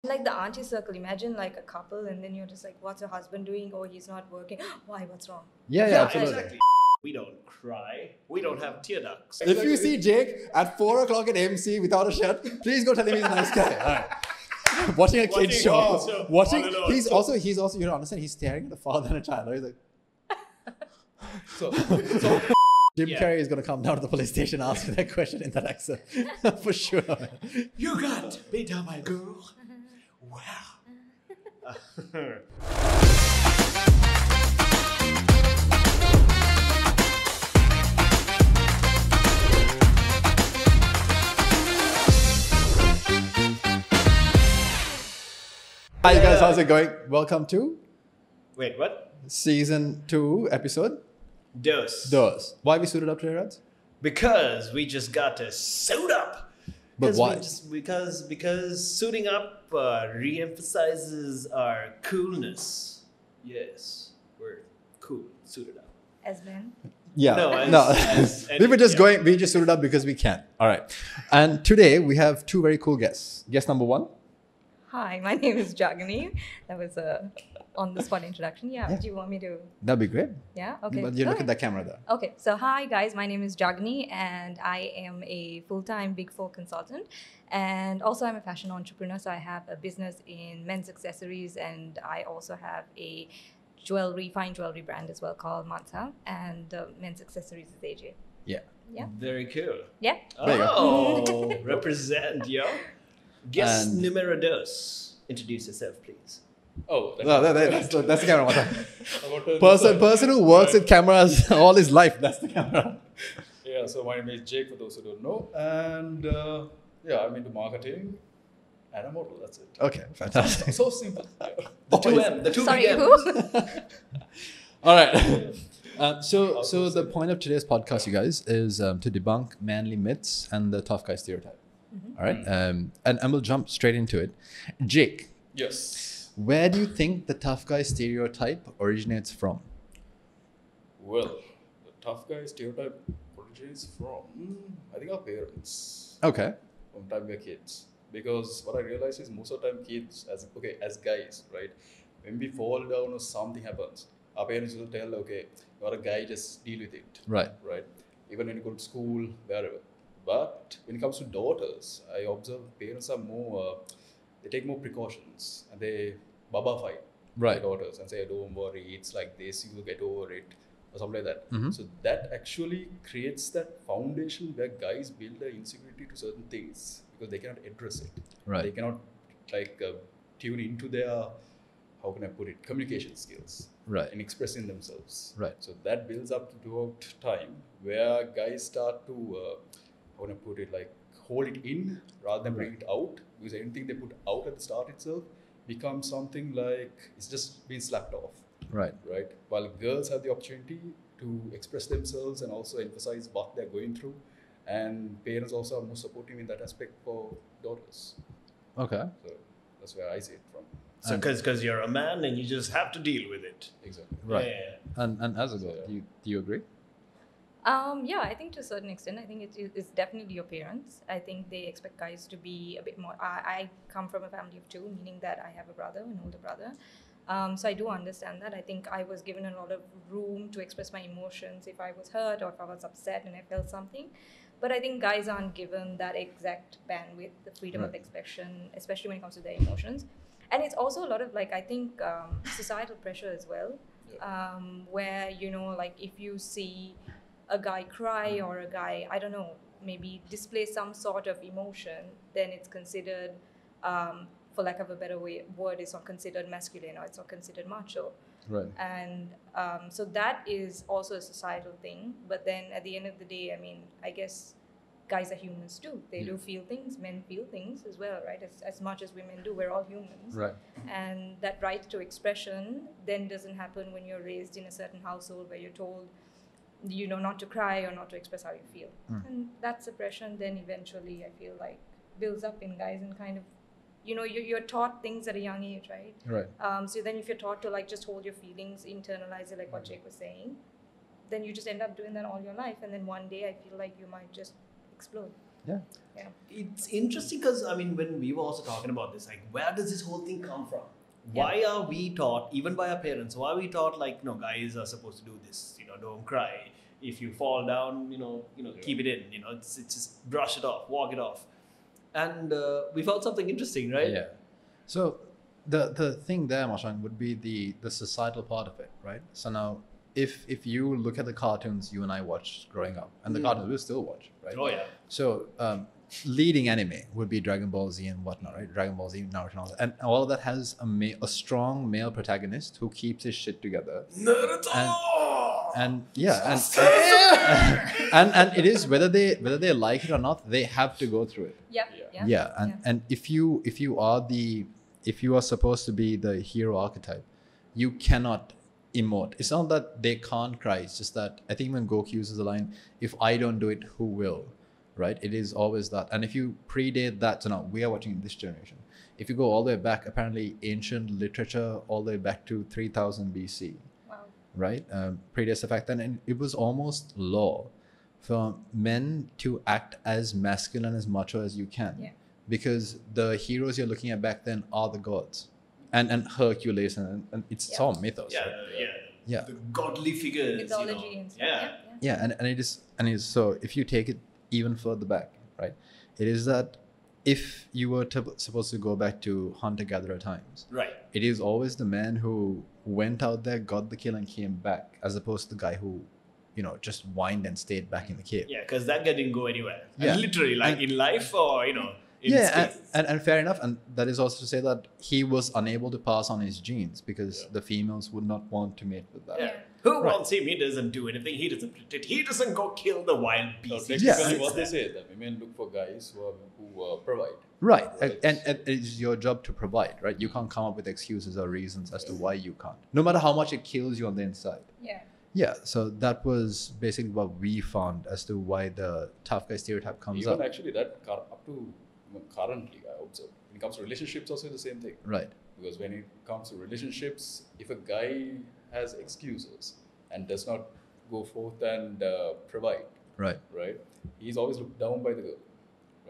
Like the auntie circle, imagine like a couple and then you're just like, what's your husband doing? Oh, he's not working. Why? What's wrong? Yeah, absolutely. Exactly. We don't cry. We don't have tear ducts. If you see Jake at 4 o'clock at MC without a shirt, please go tell him he's a nice guy. All right. Watching a kid show. He's also, you don't understand, he's staring at a father and a child. He's like, so Jim Carrey is going to come down to the police station and ask you that question in that accent. For sure. You got beta, my girl. Wow. Hi guys, how's it going? Welcome to Wait, what? season 2 episode. Dos. Why we suited up today, Rats? Because we just got to suit up. But why? Because suiting up re-emphasizes our coolness. Yes, we're cool, suited up. As men. Yeah. No, We just suited up because we can. All right. And today we have two very cool guests. Guest number 1. Hi, my name is Jagani. That was a on-the-spot introduction. Yeah, do you want me to? That'd be great. Yeah, okay. But you Go look at ahead. that camera there. Okay, so hi guys, my name is Jagani and I am a full-time Big Four consultant. And also I'm a fashion entrepreneur, so I have a business in men's accessories and I also have a fine jewelry brand as well called Hasa, and men's accessories is AJ. Yeah. Yeah. Very cool. Yeah. There you Oh, represent, yo. Guess And- numero dos. Introduce yourself, please. Oh, No, that's the camera. about to- Person who works with cameras all his life. That's the camera. Yeah, so my name is Jake, for those who don't know. And yeah, I'm into marketing and a model, that's it. Okay, fantastic. So simple. Yeah. The two M. The two Sorry, big who? M's. All right. So the point of today's podcast, you guys, is to debunk manly myths and the tough guy stereotype. All right. And we'll jump straight into it. Jake, Yes. where do you think the tough guy stereotype originates from? Well, the tough guy stereotype originates from, I think, our parents. Okay. From the time we were kids. Because what I realize is most of the time kids, as guys, right? When we fall down or something happens, our parents will tell, okay, you're a guy, just deal with it. Right. Right? Even when you go to school, wherever. But when it comes to daughters, I observe parents are more, they take more precautions and they baba-fy Right. their daughters and say, don't worry, it's like this, you will get over it, or something like that. Mhm. So that actually creates that foundation where guys build their insecurity to certain things because they cannot address it. Right. They cannot tune into their, how can I put it, communication skills Right. in expressing themselves. Right. So that builds up throughout time where guys start to, how can I put it, like hold it in rather than bring it out, because anything they put out at the start itself becomes something like it's just being slapped off, Right. right? While girls have the opportunity to express themselves and also emphasize what they're going through, and parents also are more supportive in that aspect for daughters. Okay. So that's where I see it from. So, because you're a man and you just have to deal with it. Exactly. Right. Yeah. And as a girl, do you agree? Yeah, I think to a certain extent, I think it's definitely your parents. I think they expect guys to be a bit more. I come from a family of 2, meaning that I have a brother, an older brother. So I do understand that. I think I was given a lot of room to express my emotions if I was hurt or if I was upset and I felt something. But I think guys aren't given that exact bandwidth, the freedom of expression, especially when it comes to their emotions. And it's also a lot of I think societal pressure as well, where, if you see a guy cry or a guy, I don't know, maybe display some sort of emotion, then it's considered, for lack of a better word, it's not considered masculine or it's not considered macho. Right. And so that is also a societal thing. But then at the end of the day, I mean, I guess guys are humans too. They do feel things, men feel things as well, right? As much as women do, we're all humans. Right. And that right to expression then doesn't happen when you're raised in a certain household where you're told, not to cry or not to express how you feel. And that suppression then eventually, I feel like, builds up in guys and kind of, you're taught things at a young age, right? Right. So then if you're taught to just hold your feelings, internalize it, like what Jake was saying, then you just end up doing that all your life. And then one day I feel like you might just explode. Yeah. It's interesting because, I mean, when we were also talking about this, like, where does this whole thing come from? Why are we taught, even by our parents, why are we taught, like, no, guys are supposed to do this, don't cry. If you fall down, keep it in, it's just brush it off, walk it off. And we found something interesting, right? Yeah. So the thing there, Mashang, would be the societal part of it, right? So now, if you look at the cartoons you and I watched growing up, and the cartoons we still watch, right? Oh, yeah. So leading anime would be Dragon Ball Z and whatnot, right? Dragon Ball Z, Naruto, and all that. And all of that has a strong male protagonist who keeps his shit together. Naruto! And and it is whether they like it or not, they have to go through it. And if you are supposed to be the hero archetype, you cannot emote. It's not that they can't cry, it's just that I think when Goku uses the line, if I don't do it, who will? Right? It is always that. And if you predate that, so now we are watching this generation. If you go all the way back, apparently ancient literature all the way back to 3000 BC. Right? Predates the fact that it was almost law for men to act as masculine, as macho as you can. Yeah. Because the heroes you're looking at back then are the gods. And Hercules, and it's all mythos. Yeah. The godly figures. Mythology and stuff. Yeah, and it is so if you take it even further back, right? It is that if you were supposed to go back to hunter-gatherer times, right, it is always the man who went out there, got the kill, and came back, as opposed to the guy who, just whined and stayed back in the cave. Yeah, because that guy didn't go anywhere. Yeah. And literally, like in life or, in yeah, space. and fair enough. And that is also to say that he was unable to pass on his genes because the females would not want to mate with that. Yeah. Who wants him? He doesn't do anything. He doesn't protect. He doesn't go kill the wild beasts. Technically, what they say, that women look for guys who provide. Right. And it is your job to provide, right? You can't come up with excuses or reasons as to why you can't, no matter how much it kills you on the inside. Yeah, so that was basically what we found as to why the tough guy stereotype comes up. Even actually that up to currently, I observe, when it comes to relationships also the same thing. Right. Because when it comes to relationships, if a guy has excuses and does not go forth and provide, right, he's always looked down by the girl,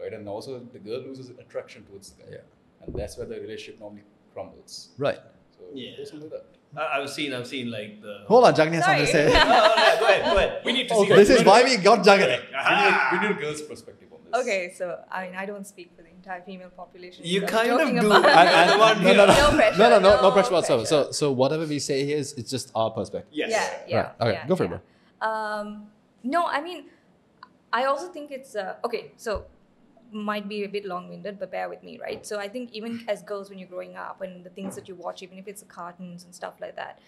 right? And also the girl loses attraction towards the guy. Yeah. And that's where the relationship normally crumbles. Right. So it goes into that. I've seen like the... Hold on, Jagni has something to say. Go ahead. We need to see this is why we got Jagni. We need a girl's perspective on this. Okay, so I mean, I don't speak for the entire female population. You so kind I'm of joking do. about- No pressure whatsoever. So whatever we say here is it's just our perspective. Yes. Yeah. Right. Okay, go for it, bro. No, I mean, I also think it's okay. So might be a bit long-winded, but bear with me, right? So I think even as girls, when you're growing up, and the things that you watch, even if it's the cartoons and stuff like that,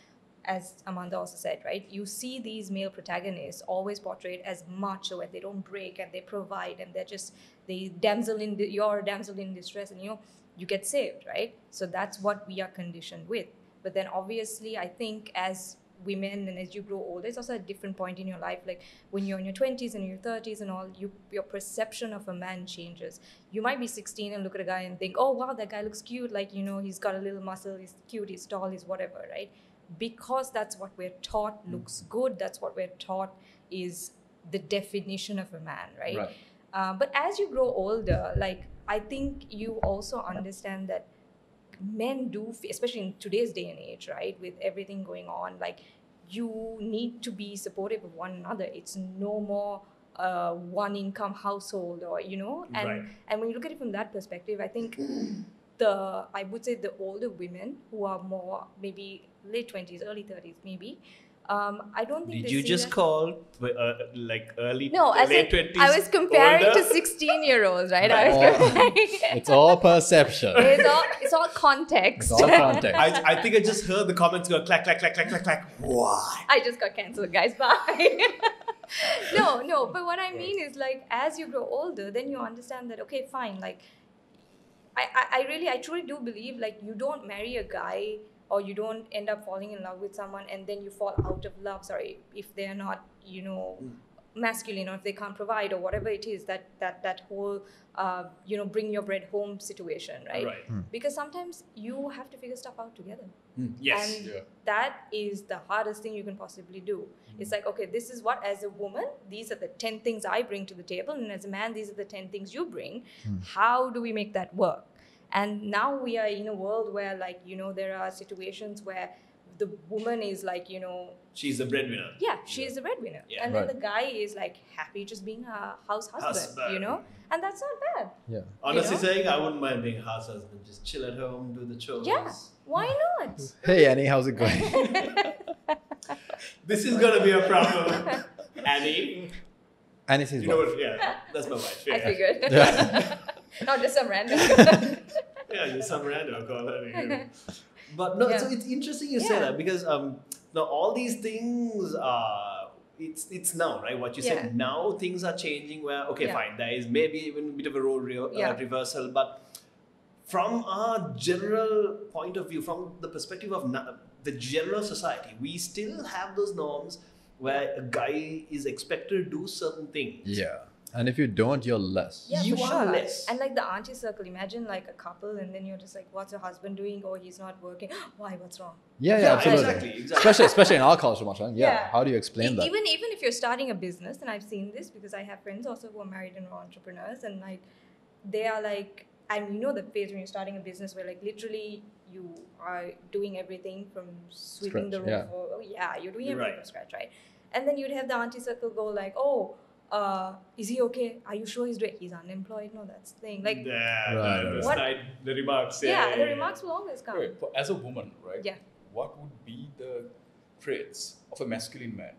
as Amanda also said, right? You see these male protagonists always portrayed as macho, and they don't break, and they provide, and they're just you're a damsel in distress, and you get saved, right? So that's what we are conditioned with. But then obviously, I think as women and as you grow older, it's also a different point in your life. Like when you're in your 20s and your 30s and all, your perception of a man changes. You might be 16 and look at a guy and think, oh wow, that guy looks cute, like he's got a little muscle, he's cute, he's tall, he's whatever, right? Because that's what we're taught looks good, that's what we're taught is the definition of a man, right? But as you grow older, like I think you also understand that men do, especially in today's day and age, right, with everything going on, like you need to be supportive of one another. It's no more one income household, or and when you look at it from that perspective, I think I would say the older women who are more maybe late 20s, early 30s maybe, I don't think. Did you just call like early? No, late 20s? I was comparing older? to 16-year-olds, right? It's all perception. It's all context. It's all context. I think I just heard the comments go clack, clack, clack, clack, clack, clack. Why? I just got cancelled, guys. Bye. No. But what I mean is, like, as you grow older, then you understand that, okay, fine. Like, I truly do believe, like, you don't marry a guy or you don't end up falling in love with someone and then you fall out of love, if they're not, masculine, or if they can't provide, or whatever it is, that whole bring your bread home situation, right? Because sometimes you have to figure stuff out together. Yes. And that is the hardest thing you can possibly do. It's like, okay, this is what, as a woman, these are the 10 things I bring to the table, and as a man, these are the 10 things you bring. How do we make that work? And now we are in a world where, like, there are situations where the woman is like, she's the breadwinner. Yeah, she's the breadwinner. Yeah. And then the guy is like happy just being a house husband, and that's not bad. Yeah. Honestly saying, I wouldn't mind being a house husband. Just chill at home, do the chores. Yeah, why not? Hey Annie, how's it going? This is going to be a problem. Annie. Annie's his You know wife. what? Yeah, that's my wife. Yeah. I figured. Yeah. Not just some random. Yeah, you're some random call her. But no, so it's interesting you say that, because now all these things it's now, right? What you said, now things are changing where, fine, there is maybe even a bit of a role reversal, but from our general point of view, from the perspective of the general society, we still have those norms where a guy is expected to do certain things. Yeah. And if you don't, you're less. Yeah, You for are sure. less. And like the auntie circle, imagine like a couple, and then you're just like, what's your husband doing? Oh, he's not working. Why? What's wrong? Yeah, absolutely. Exactly. Especially in our culture, Mashan. Yeah. How do you explain that? Even if you're starting a business, and I've seen this because I have friends also who are married and are entrepreneurs, and like they are like, and the phase when you're starting a business where like literally you are doing everything from sweeping the roof. You're doing everything from scratch, right? And then you'd have the auntie circle go like, oh, is he okay? Are you sure he's unemployed? No, that's the thing. Like, the remarks. The remarks will always come. Right. But as a woman, right? Yeah. What would be the traits of a masculine man?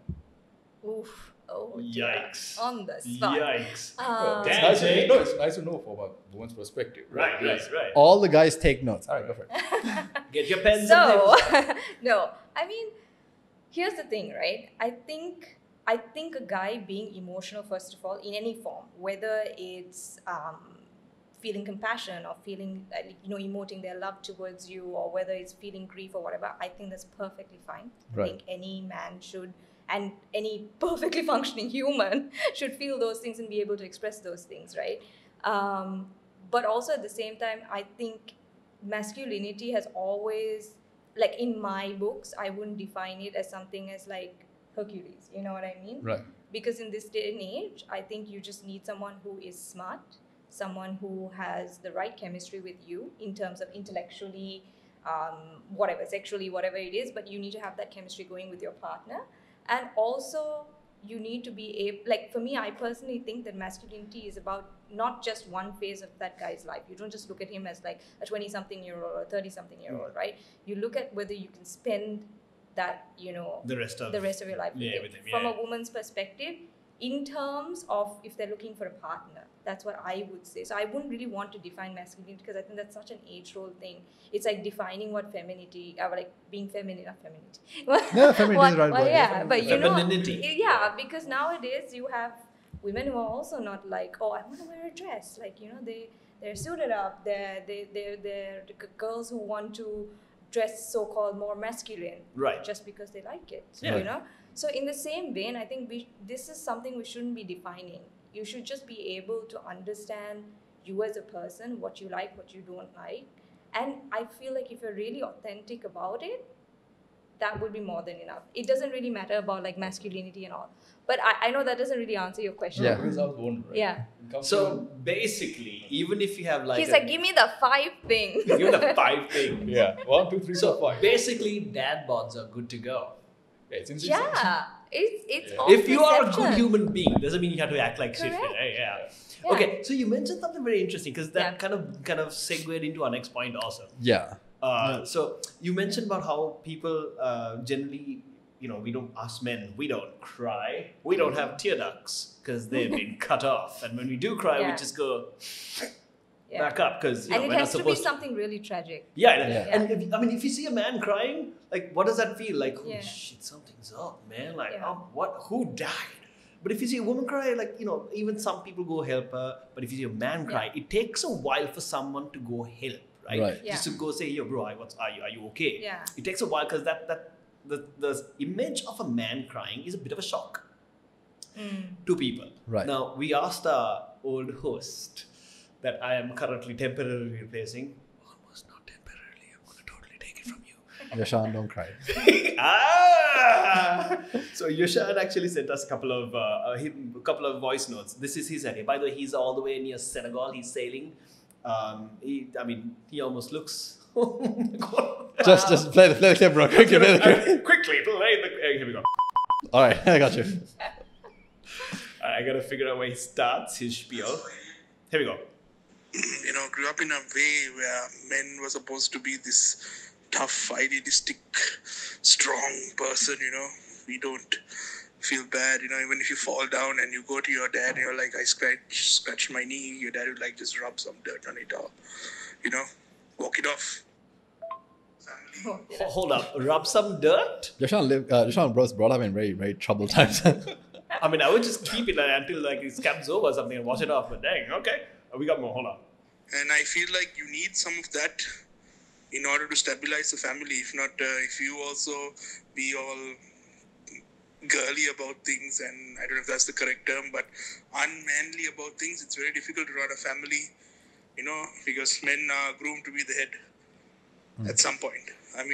Oof. Oh, dear. Yikes. On the spot. Yikes. It's nice to know from a woman's perspective. Right. All the guys take notes. All right, go for it. Get your pens So, and pens. no, I mean, here's the thing, right? I think a guy being emotional, first of all, in any form, whether it's feeling compassion or feeling, emoting their love towards you, or whether it's feeling grief or whatever, I think that's perfectly fine. I think any man should, and any perfectly functioning human should feel those things and be able to express those things, right? But also at the same time, I think masculinity has always, like in my books, I wouldn't define it as something as like Hercules, you know what I mean? Right. Because in this day and age, I think you just need someone who is smart, someone who has the right chemistry with you in terms of intellectually, whatever, sexually, whatever it is, but you need to have that chemistry going with your partner. And also, you need to be able, like for me, I personally think that masculinity is about not just one phase of that guy's life. You don't just look at him as like a 20-something-year-old or a 30-something-year-old, right? You look at whether you can spend that, the rest of your life with him. From a woman's perspective, in terms of if they're looking for a partner, that's what I would say. So I wouldn't really want to define masculinity because I think that's such an age-old thing. It's like defining what femininity, or like being feminine, not femininity. Yeah, femininity is the right word. Yeah, but Femininity. because nowadays you have women who are also not like, oh, I want to wear a dress. Like, they're suited up. They're girls who want to dress so-called more masculine, right? Just because they like it, So in the same vein, I think this is something we shouldn't be defining. You should just be able to understand you as a person, what you like, what you don't like. And I feel like if you're really authentic about it, that would be more than enough. It doesn't really matter about like masculinity and all. But I know that doesn't really answer your question. Yeah. Because I was wondering, right? Yeah. So basically, even if you have like... He's like, give me the 5 things. Give me the 5 things. Yeah. 1, 2, 3, 4, 5. Basically, dad bods are good to go. It's If you are a good human being, doesn't mean you have to act like shit. Correct. Right? Yeah. Okay, so you mentioned something very interesting because that kind of segued into our next point also. Yeah. So you mentioned about how people generally, us men, we don't cry. We don't have tear ducts because they've been cut off. And when we do cry, we just go back up because and it we're has not to be supposed something really tragic. And if you see a man crying, like what does that feel like? Oh shit, something's up, man. Like who died? But if you see a woman cry, like even some people go help her. But if you see a man cry, it takes a while for someone to go help, right? Just to go say, yo, bro, are you okay? Yeah. It takes a while because the image of a man crying is a bit of a shock. two people. Right. Now, we asked our old host that I am currently temporarily replacing. Almost not temporarily. I'm going to totally take it from you. Yashan, don't cry. So Yashan actually sent us a couple of voice notes. This is his area. By the way, he's all the way near Senegal. He's sailing. He almost looks. Just play the clip, bro. Quickly, play the clip. Quickly, play the. Here we go. All right, I got you. I gotta figure out where he starts his spiel. Here we go. Grew up in a way where men were supposed to be this tough, idealistic, strong person, We don't feel bad, even if you fall down and you go to your dad and you're like, I scratched my knee, your dad would like just rub some dirt on it or, walk it off. Hold up, rub some dirt? Yashan was brought up in very, very troubled times. I would just keep it until his camp's over or something and wash it off, but dang, okay. We got more, hold on. And I feel like you need some of that in order to stabilize the family. If not, if you also be all girly about things, and I don't know if that's the correct term, but unmanly about things, it's very difficult to run a family, because men are groomed to be the head at some point. And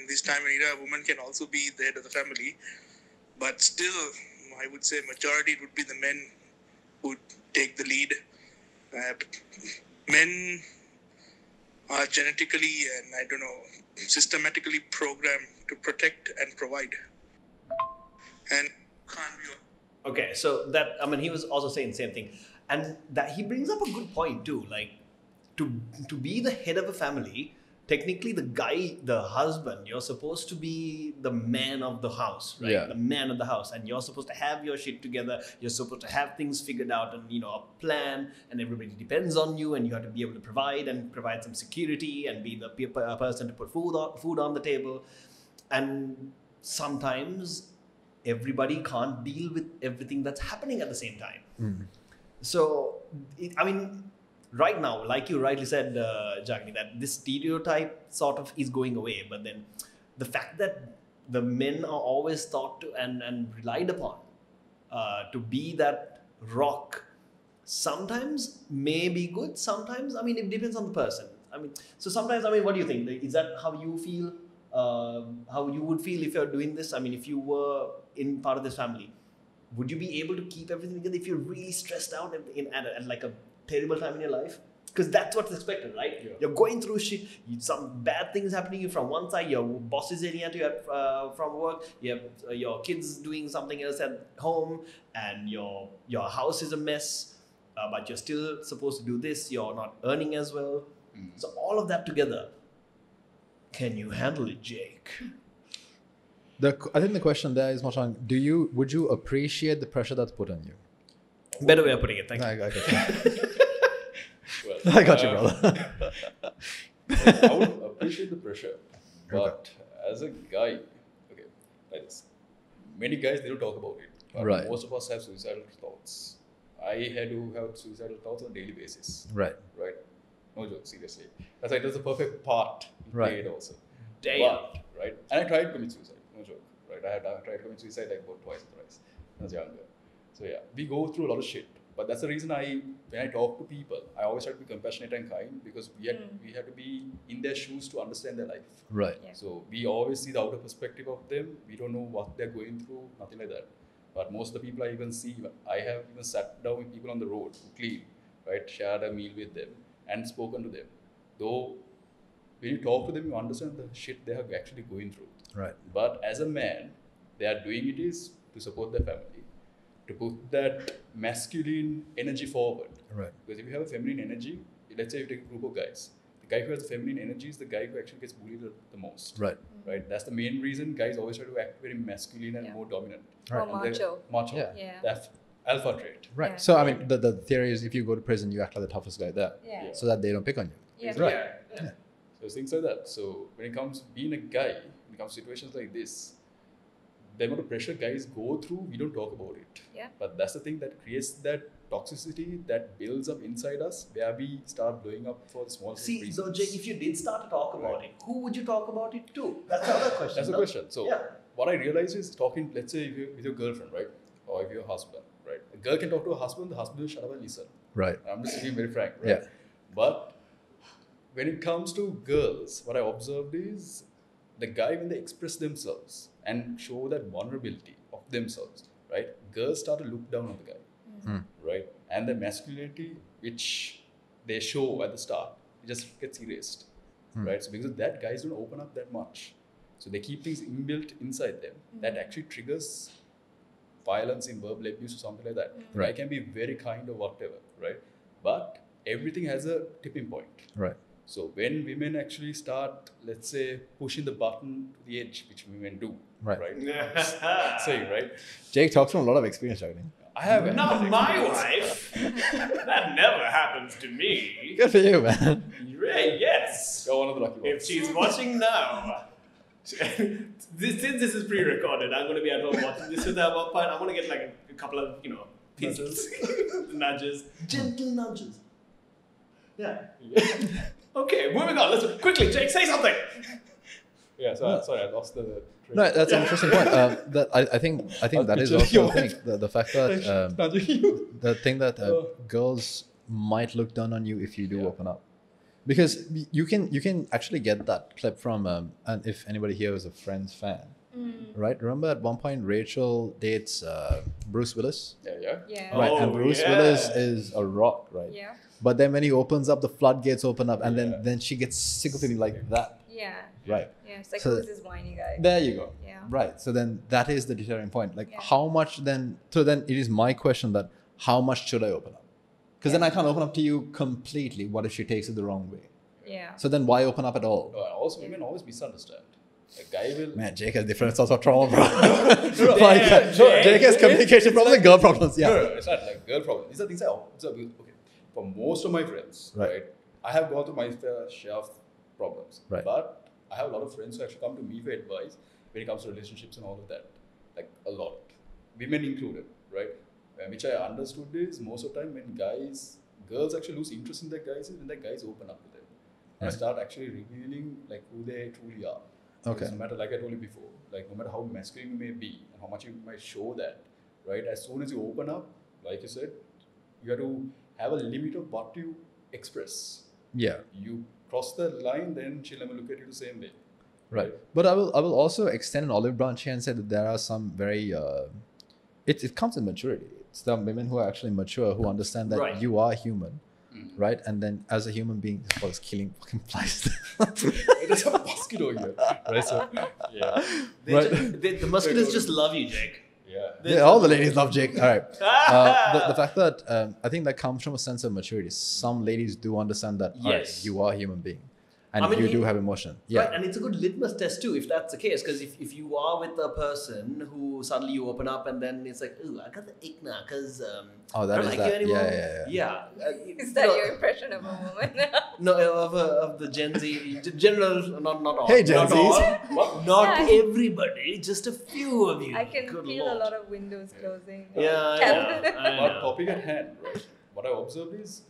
this time and era, a woman can also be the head of the family, but still, I would say majority it would be the men who take the lead. Men are genetically and systematically programmed to protect and provide. And can't be. Okay, so that he was also saying the same thing, and that he brings up a good point too. Like to be the head of a family, technically the husband, you're supposed to be the man of the house, right? Yeah. The man of the house, and you're supposed to have your shit together. You're supposed to have things figured out and a plan, and everybody depends on you, and you have to be able to provide some security and be the person to put food on the table. And sometimes everybody can't deal with everything that's happening at the same time. So right now, like you rightly said, Jagni, that this stereotype sort of is going away. But then the fact that the men are always thought to and relied upon to be that rock, sometimes may be good. Sometimes, it depends on the person. So sometimes, what do you think? Is that how you feel? How you would feel if you're doing this? If you were in part of this family, would you be able to keep everything together if you're really stressed out at like a terrible time in your life? Because that's what's expected, right? Yeah. You're going through shit. Some bad things happening to you from one side. Your boss is yelling at you from work. You have your kids doing something else at home, and your house is a mess. But you're still supposed to do this. You're not earning as well. So all of that together, can you handle it, Jake? I think the question there is, Moshan, would you appreciate the pressure that's put on you? Better way of putting it. Thank you. I got you. I got you, brother. I would appreciate the pressure, but as a guy, like this, many guys, they don't talk about it. But Right. most of us have suicidal thoughts. I had to have suicidal thoughts on a daily basis. Right. Right? No joke, seriously. That's why it was the perfect part to Right. play it also. Damn. But, right? And I tried to commit suicide. No joke. Right? I tried to commit suicide like about twice or thrice when I was younger. So yeah, we go through a lot of shit. But that's the reason when I talk to people, I always try to be compassionate and kind, because we have to be in their shoes to understand their life. Right. Yeah. So we always see the outer perspective of them. We don't know what they're going through, nothing like that. But most of the people I even see, I have even sat down with people on the road who clean, right? Shared a meal with them and spoken to them. Though when you talk to them, you understand the shit they are actually going through. Right. But as a man, they are doing it is to support their family, to put that masculine energy forward. Right. Because if you have a feminine energy, let's say you take a group of guys, the guy who has the feminine energy is the guy who actually gets bullied the most. Right. Right. That's the main reason guys always try to act very masculine and more dominant. Or And they're macho. Macho. Yeah. That alpha trait. Right. Yeah. So, the theory is if you go to prison, you act like the toughest guy there. Yeah. So that they don't pick on you. Yeah. Right. Yeah. So things like that. So when it comes to being a guy, when it comes to situations like this, the amount of pressure guys go through, we don't talk about it. Yeah. But that's the thing that creates that toxicity that builds up inside us, where we start blowing up for small reasons. So Jake, if you did start to talk about it, who would you talk about it to? That's the other question. That's the question. So Yeah. what I realized is talking, let's say with your girlfriend, right? or if you're a husband, right? A girl can talk to a husband, the husband will shut up and listen. Right. I'm just being very frank, right? Yeah. But when it comes to girls, what I observed is the guy, when they express themselves and show that vulnerability of themselves, right? Girls start to look down on the guy, right? And the masculinity which they show at the start, it just gets erased, right? So because of that, guys don't open up that much. So they keep things inbuilt inside them that actually triggers violence in verbal abuse or something like that. Right. I can be very kind or whatever, right? But everything has a tipping point. Right. So when women actually start, let's say, pushing the button to the edge, which women do, Right. Saying, right? Jake talks from a lot of experience, Jagni. I have Not my wife. That never happens to me. Good for you, man. Yes. You're one of the lucky If ones. she's watching now, since this is pre-recorded, I'm going to be at home watching this with her at one point. I'm going to get like a couple of, pieces, nudges, gentle nudges. Yeah. Okay, moving on. Let's quickly, Jake, say something. Yeah, so sorry, I lost the train. No, that's an interesting point. That I think that is also a thing. The fact that the thing that girls might look down on you if you do open up, because you can actually get that clip from and if anybody here is a Friends fan, right? Remember at one point Rachel dates Bruce Willis, Yeah. right? And Oh, Bruce yeah. Willis is a rock, right? Yeah. But then when he opens up, the floodgates open up, and then she gets sick of him like that, Yeah. right? Yeah. It's like, So- who's this whiny guy? There you go. Yeah. Right. So then that is the deterring point. Like Yeah. how much then, so then it is my question that how much should I open up? Because then I can't open up to you completely. What if she takes it the wrong way? Yeah. So then why open up at all? Also, women always misunderstand. A guy will... Man, Jake has different sorts of trauma, bro. Damn, Jake has communication problems and girl problems. No, Yeah. it's not like girl problem. These are things I observe. Okay, for most of my friends, Right. right, I have gone through my fair share of problems. Right. But I have a lot of friends who actually come to me for advice when it comes to relationships and all of that. Like a lot. Women included, right? Which I understood is most of the time when girls actually lose interest in their guys is when their guys open up to them. And Right. start actually revealing like who they truly are. Okay. Because no matter, like I told you before, like no matter how masculine you may be and how much you might show that, right? As soon as you open up, like you said, you have to have a limit of what you express. Yeah. You cross the line, then she'll never look at you the same way. Right. But I will also extend an olive branch here and say that there are some very it comes in maturity. It's the women who are actually mature who understand that Right. you are human. Right? And then as a human being, this was killing fucking flies. There's a mosquito here. Right? So, yeah. The musculars just love you, Jake. Yeah. All the ladies love Jake. All right. The fact that I think that comes from a sense of maturity. Some ladies do understand that all right, Yes. you are a human being. And I mean, you do have emotion. Yeah. Right, and it's a good litmus test too, if that's the case. Because if you are with a person who suddenly you open up and then it's like, ooh, I got the ick now because Oh, that I don't is like that. you anymore. Yeah. Is that your impression of a woman? No, of the Gen Z, general, not all. Hey, Gen not Zs. all, not Yeah. everybody, just a few of you. I can Good feel Lord. a lot of windows closing. Yeah, Cabinet. I But know. topic at hand, right? What I observed is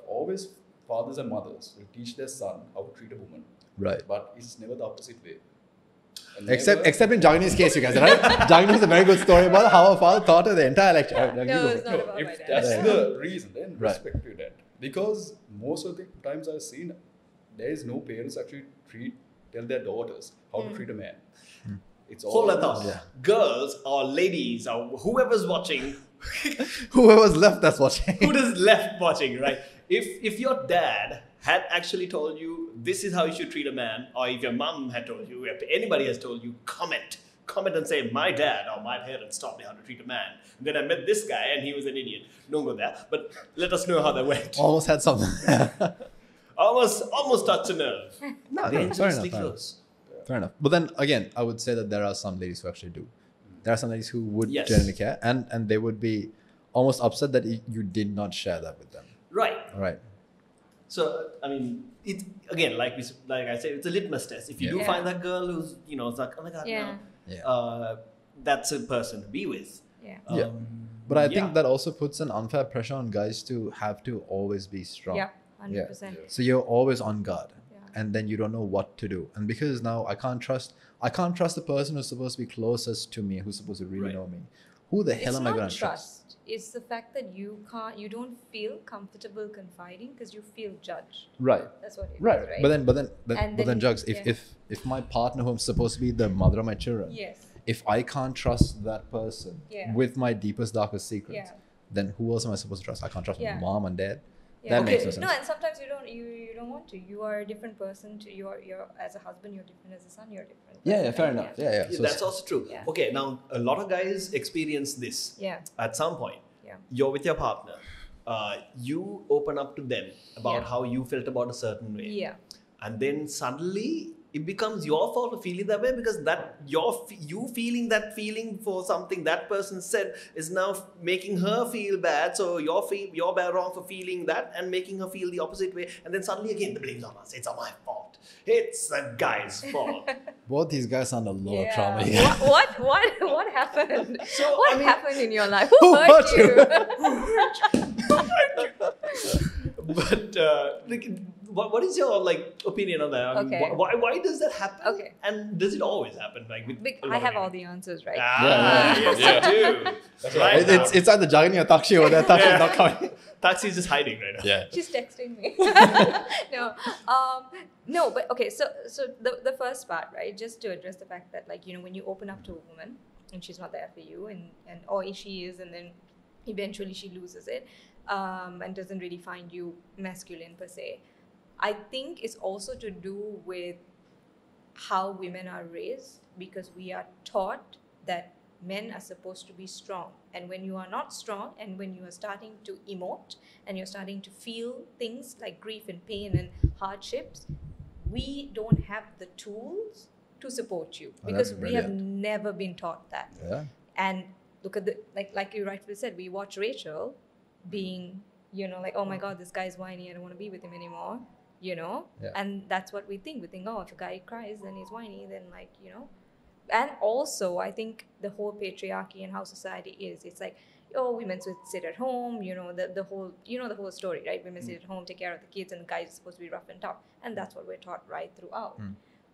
always fathers and mothers will teach their son how to treat a woman, Right. but it's never the opposite way. And Except never- in Jagni's case, you guys, right? Jagni has a very good story about how her father taught her the entire lecture. All right, Jagni, No, go it's for it. not No, about my if dad. that's Yeah. the reason, then Right. respect to that. Because most of the times I've seen, there is no parents actually tell their daughters how to treat a man. It's all Hold that thought. Yeah. Girls or ladies or whoever's watching, Whoever's left that's watching. who is left watching, right? If your dad had actually told you this is how you should treat a man, or if your mom had told you, if anybody has told you, comment and say my dad or my parents taught me how to treat a man. And then I met this guy and he was an idiot. Don't go there, but let us know how that went. Almost had something. Almost touched a nerve. No, fair Dangerously enough. close. Fair enough. But then again, I would say that there are some ladies who actually do. There are some ladies who would Yes. genuinely care, and they would be almost upset that you did not share that with them. Right. All right. So I mean, it's again like I said, it's a litmus test. If you do Yeah. find that girl who's it's like, oh my god, Yeah. Yeah. no, that's a person to be with. Yeah. Yeah. But I yeah. think that also puts an unfair pressure on guys to have to always be strong. Yeah. 100%. So you're always on guard. Yeah. And then you don't know what to do. And because now I can't trust the person who's supposed to be closest to me, who's supposed to really Right. know me, who the hell it's am I not going to trust? It's the fact that you don't feel comfortable confiding because you feel judged. Right. That's what it Right. is, right? But then, Jugs, yeah. if my partner, who I'm supposed to be the mother of my children, Yes. if I can't trust that person Yeah. with my deepest, darkest secrets, Yeah. then who else am I supposed to trust? I can't trust Yeah. my mom and dad. Yeah. That makes no sense. No, and sometimes you don't want to. You are a different person. You're as a husband, you're different. As a son, you're different. Yeah, fair enough. Yeah. Yeah, So- that's also true. Yeah. Okay, now a lot of guys experience this Yeah. at some point. Yeah. You're with your partner. You open up to them about Yeah. how you felt about a certain way. Yeah. And then suddenly it becomes your fault for feeling that way because that you feeling that feeling for something that person said is now making her feel bad. So you're bad wrong for feeling that and making her feel the opposite way. And then suddenly again the blame's on us. It's on my fault. It's the guy's fault. both these guys sound a lot of Yeah. trauma here. What happened? So, What I mean- happened in your life? Who Who hurt hurt you? But like, what is your opinion on that? I mean, Okay. why does that happen? Okay. And does it always happen? Like with a lot I of have men? all the answers, right? Ah, Yeah. yes, you do. That's right. right. It's either Jagani or Takshi over there. Takshi's not coming. Taxi is just hiding right now. Yeah. She's texting me. No, but okay. So the first part, right? Just to address the fact that when you open up to a woman and she's not there for you, and or she is, and then eventually she loses it, and doesn't really find you masculine per se. I think it's also to do with how women are raised, because we are taught that men are supposed to be strong, and when you are not strong and when you are starting to emote and you're starting to feel things like grief and pain and hardships, we don't have the tools to support you Oh, because that's we have brilliant. never been taught that. Yeah. And look at the like you rightfully said, we watch Rachel being oh my god, this guy's whiny, I don't want to be with him anymore, Yeah. and that's what we think. Oh, if a guy cries then he's whiny, then and also I think the whole patriarchy and how society is, it's like, women should sit at home, the whole story, right? Women sit at home, take care of the kids, and the guys are supposed to be rough and tough, and that's what we're taught right throughout.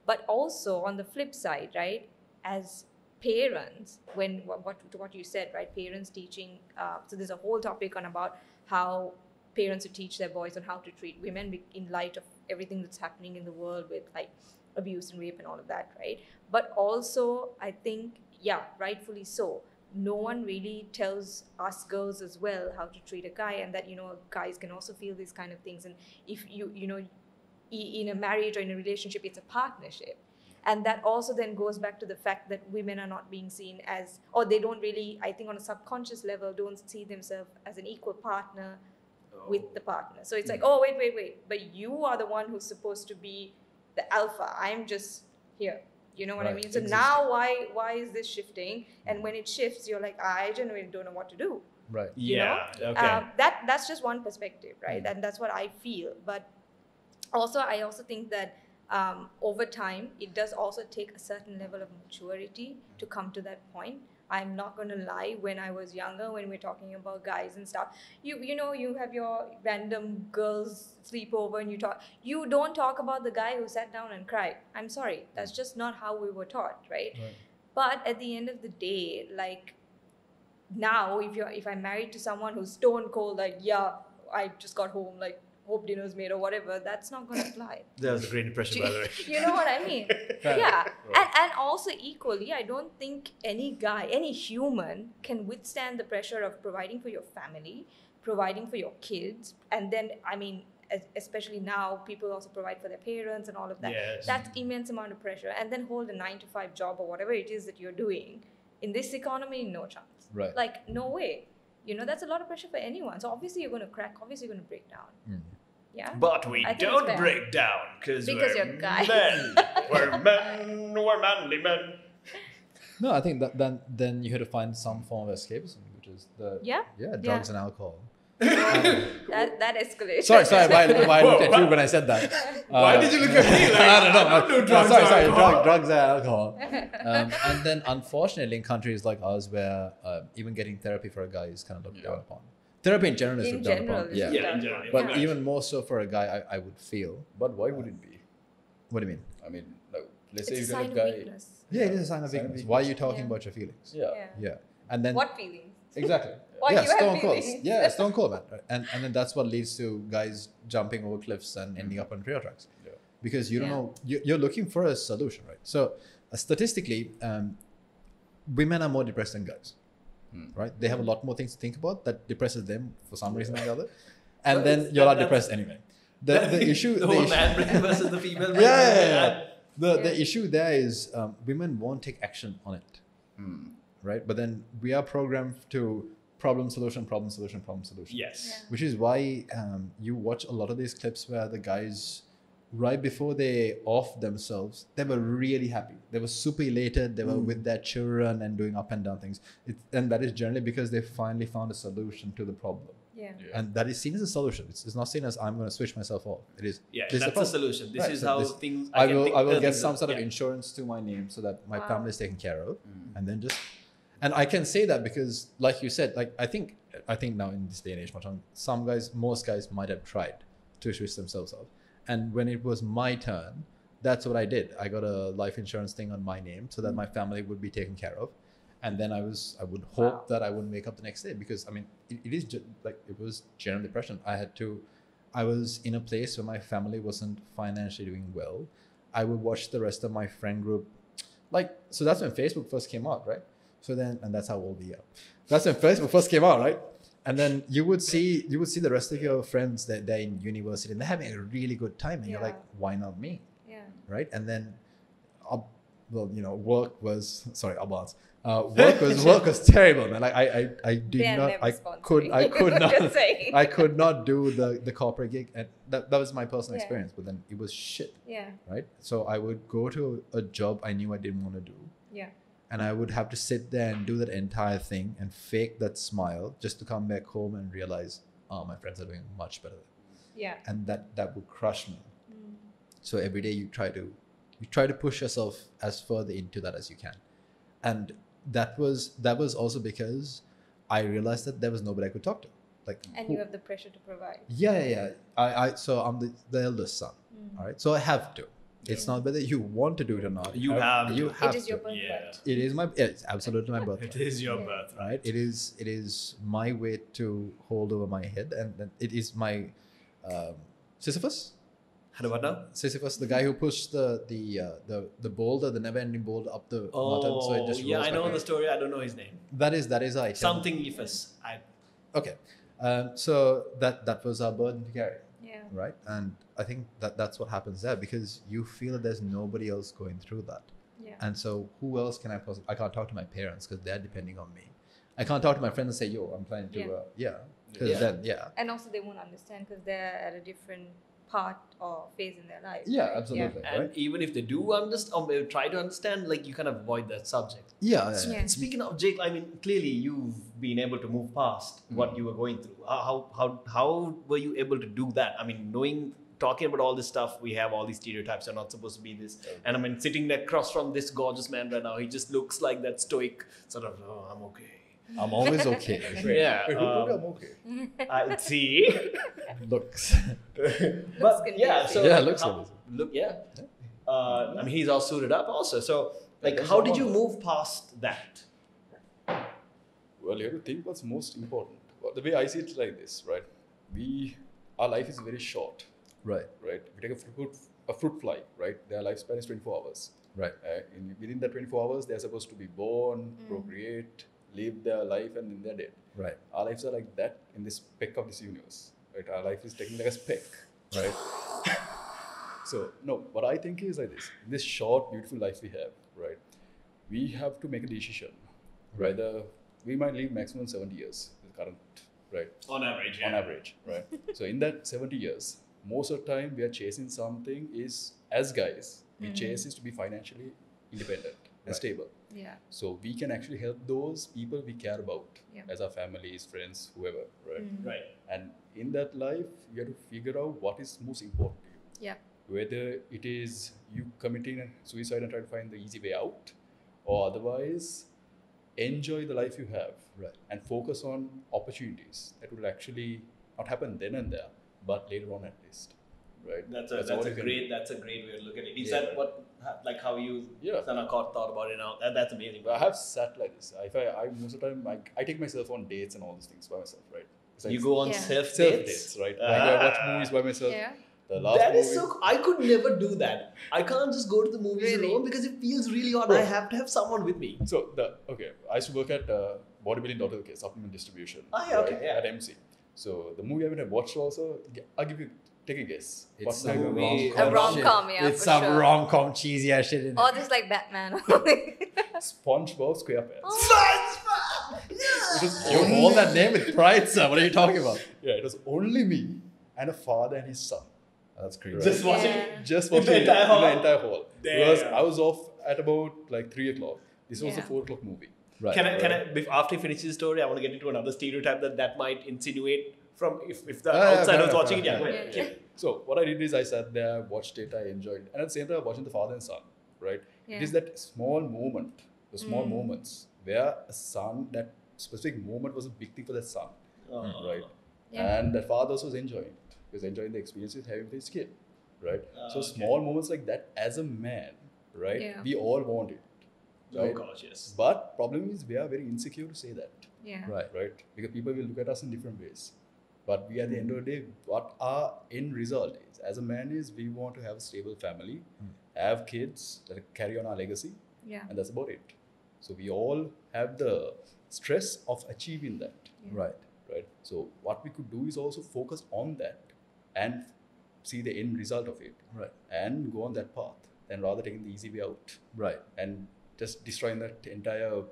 But also on the flip side, right, as parents, when what you said, right, parents teaching, so there's a whole topic on about how parents should teach their boys on how to treat women in light of everything that's happening in the world with abuse and rape and all of that, right? But also I think, rightfully so, no one really tells us girls as well how to treat a guy, and that guys can also feel these kind of things, and if in a marriage or in a relationship, it's a partnership. And that also then goes back to the fact that women are not being seen as, or they don't really, I think on a subconscious level, don't see themselves as an equal partner with the partner. So it's like, oh, wait, but you are the one who's supposed to be the alpha. I'm just here. You know what I Right, mean? So now why is this shifting? And when it shifts, you're like, I genuinely don't know what to do. Right. Yeah. Okay. That's just one perspective, right? And that's what I feel. But I also think that over time, it does also take a certain level of maturity to come to that point. I'm not going to lie, when I was younger, when we're talking about guys and stuff, you have your random girls sleepover and you don't talk about the guy who sat down and cried. I'm sorry, that's just not how we were taught, right? But at the end of the day, now if I'm married to someone who's stone cold, I just got home, hope dinner's made or whatever, that's not going to fly. That was a great impression, by the way. You know what I mean? Yeah. And also equally, I don't think any guy, any human can withstand the pressure of providing for your family, providing for your kids, and then, especially now, people also provide for their parents and all of that. Yes. That's immense amount of pressure. And then hold a 9-to-5 job or whatever it is that you're doing. In this economy, no chance. Right. No way. That's a lot of pressure for anyone. So obviously you're going to crack. Obviously you're going to break down. Yeah. But we I think don't it's fair. break down because we're you're guys. men. We're men. We're manly men. No, I think that then you had to find some form of escapism, which is drugs and alcohol. That escalated. Sorry, why I looked at you when I said that. Why did you look at me? I don't know. I don't do drugs Sorry, and alcohol. drugs and alcohol. And then, unfortunately, in countries like ours, where even getting therapy for a guy is kind of looked down upon. Therapy in general is In looked down general, upon. it's Yeah. looked Yeah, down in general, upon. But even more so for a guy, I would feel. But why would it be? What do you mean? I mean, no, let's It's say a you sign got of a guy. weakness. Yeah, it is a sign of Sign of weakness. weakness. Why are you talking Yeah. about your feelings? Yeah. Yeah. And then What feelings? exactly. Why yeah, you have stone cold. feelings? Yeah, stone cold, man. And then that's what leads to guys jumping over cliffs and ending up on trailer tracks. Yeah. Because you don't Yeah. know, you're looking for a solution, right? So statistically, women are more depressed than guys, right? They have a lot more things to think about that depresses them for some reason or the other, and then you're not depressed anyway. The issue, the whole man brain versus the female brain. yeah. The issue there is women won't take action on it, right? But then we are programmed to problem solution, problem solution, problem solution. Yes. Yeah. Which is why you watch a lot of these clips where the guys, right before they off themselves, they were really happy. They were super elated. They were with their children and doing up and down things. And that is generally because they finally found a solution to the problem. Yeah. And that is seen as a solution. It's not seen as I'm going to switch myself off. It is. Yeah, this is that's the solution. This Right, is so how this- things. I can think will get things some out. sort of Yeah. insurance to my name so that my Wow. family is taken care of, and then just. And I can say that because, like you said, like I think now in this day and age, most guys might have tried to switch themselves off, and when it was my turn, that's what I did. I got a life insurance thing on my name so that my family would be taken care of, and then I would hope Wow. that I wouldn't wake up the next day because I mean it was general depression. I was in a place where my family wasn't financially doing well. I would watch the rest of my friend group, so that's when Facebook first came out, right? So then, and that's how old we are. That's when Facebook first came out, right? And then you would see the rest of your friends that they're in university and they're having a really good time, and you're like, Yeah. why not me, Yeah. right? And then, work was work was terrible, man. Like I did They're not, never I sponsoring. could not, Just saying. I could not do the corporate gig, and that was my personal Yeah. experience. But then it was shit, Yeah. right? So I would go to a job I knew I didn't want to do. Yeah. And I would have to sit there and do that entire thing and fake that smile just to come back home and realize, oh, my friends are doing much better. Yeah. And that would crush me. Mm. So every day you try to push yourself as further into that as you can. And that was also because I realized that there was nobody I could talk to. Like, And you have the pressure to provide. yeah. So I'm the eldest son. All right. So I have to. It's not whether you want to do it or not. You have You to. have It is your to. birthright. It is it's absolutely my birthright. It is your Yeah. birth, Right? It is my way to hold over my head, and then it is my Sisyphus. What now? Sisyphus, the guy who pushed the boulder, the never-ending boulder up the mountain, so it just yeah, rolls I know back. the story. I don't know his name. That is I. Something Ifus. Okay, so that was our burden to carry, Yeah. right? And I think that's what happens there because you feel that there's nobody else going through that. Yeah. And so who else can I possibly... I can't talk to my parents because they're depending on me. I can't talk to my friends and say, yo, I'm planning to... Because then, And also they won't understand because they're at a different part or phase in their life. Yeah, right? absolutely. And Right? even if they do understand, or maybe try to understand, like you kind of avoid that subject. Yeah. Yeah. Speaking of Jake, I mean, clearly you've been able to move past what you were going through. How were you able to do that? I mean, talking about all this stuff, we have all these stereotypes. You're not supposed to be this. And I mean, sitting across from this gorgeous man right now, he just looks like that stoic sort of, oh, I'm okay. I'm always okay. Yeah. Wait, who told you I'm okay? I see. Looks. But yeah, so Yeah, looks how- amazing. look, yeah. I mean, he's all suited up also. So, like, That's how the did you one. move past that? Well, you have to think what's most important. Well, the way I see it is like this, right? Our life is very short, Right. right? If you take a fruit fly, right? Their lifespan is 24 hours. Right. Within that 24 hours, they're supposed to be born, procreate, live their life, and then they're dead. Right. Our lives are like that in this speck of this universe, right? Our life is technically like a speck, right? So, no, what I think is like this. In this short, beautiful life we have, right? We have to make a decision. Whether we might live maximum 70 years, the current, right? On average, On average, right? So in that 70 years, most of the time we are chasing something is, as guys, we chase is to be financially independent and Right. stable. Yeah. So we can actually help those people we care about Yeah. as our families, friends, whoever, right? Right. And in that life, you have to figure out what is most important to you. Yeah. Whether it is you committing suicide and trying to find the easy way out, or otherwise enjoy the life you have, Right. and focus on opportunities that will actually not happen then and there, but later on at least. right? That's all a you can great do. way to look at it. Is Yeah. that what like how you thought about it now? That's amazing. But I have sat like this. If I most of the time I take myself on dates and all these things by myself, right? So You it's go on Yeah. self dates, right? I watch movies by myself. Yeah. The last That movie. is so. I could never do that. I can't just go to the movies Really? alone because it feels really odd. Bro. I have to have someone with me. So I used to work at bodybuilding supplement distribution. Ah, yeah, okay, right, yeah. At MC. So the movie I watched also, I'll give you, take a guess. It's What some type of movie? A rom-com, yeah, It's for some sure. rom-com cheesy ass shit in Or it. just like Batman. SpongeBob SquarePants. Oh. It was You only- hold that name with pride, sir. What are you talking about? Yeah, it was only me and a father and his son. That's crazy. Just watching. Yeah. Just In the watching entire hall? the entire hall. Because Damn. I was off at about like 3 o'clock. This was a Yeah. 4 o'clock movie. Right. Can I after you finish the story, I want to get into another stereotype that might insinuate from if the Yeah, outsider fair was enough, watching it. fair Yeah, go enough. ahead. Yeah. Yeah. So what I did is I sat there, watched it, I enjoyed, and at the same time watching the father and son, right? Yeah. It is that small moment, the small moments where a son, that specific moment was a big thing for that son, right? Yeah. And that father also was enjoying it. He was enjoying the experience he's having with his kid, right? So Okay. small moments like that, as a man, right? Yeah. We all want it, Oh right? gosh, yes. But problem is we are very insecure to say that. Yeah. Right? Because people will look at us in different ways. But we, at the end of the day, what our end result is, as a man, is we want to have a stable family, have kids that carry on our legacy, Yeah. and that's about it. So we all have the stress of achieving that, Right. right? So what we could do is also focus on that and see the end result of it, Right. and go on that path, than rather taking the easy way out Right. and just destroying that entire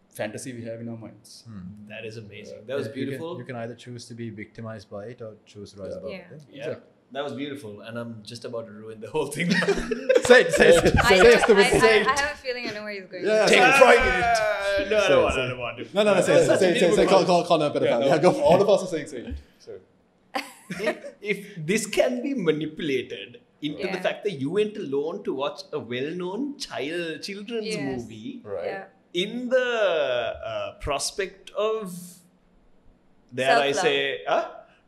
fantasy we have in our minds. That is amazing. That was beautiful. You can either choose to be victimized by it or choose to rise above Yeah. it. Yeah. That was beautiful, and I'm just about to ruin the whole thing. Say it, say it, say it, I, say it, stupid, I, say I, it. I have a feeling I know where he's going. Yeah, Take say it, it. try it. No, I don't want. I don't want to. No, say Such a it, beautiful call her a pedophile. no, Yeah, go for all it. of us are saying it. So, If this can be manipulated into the Yeah. fact that you went alone to watch a well-known children's Yes. movie right. Yeah. in the prospect of, dare I Self-love. say,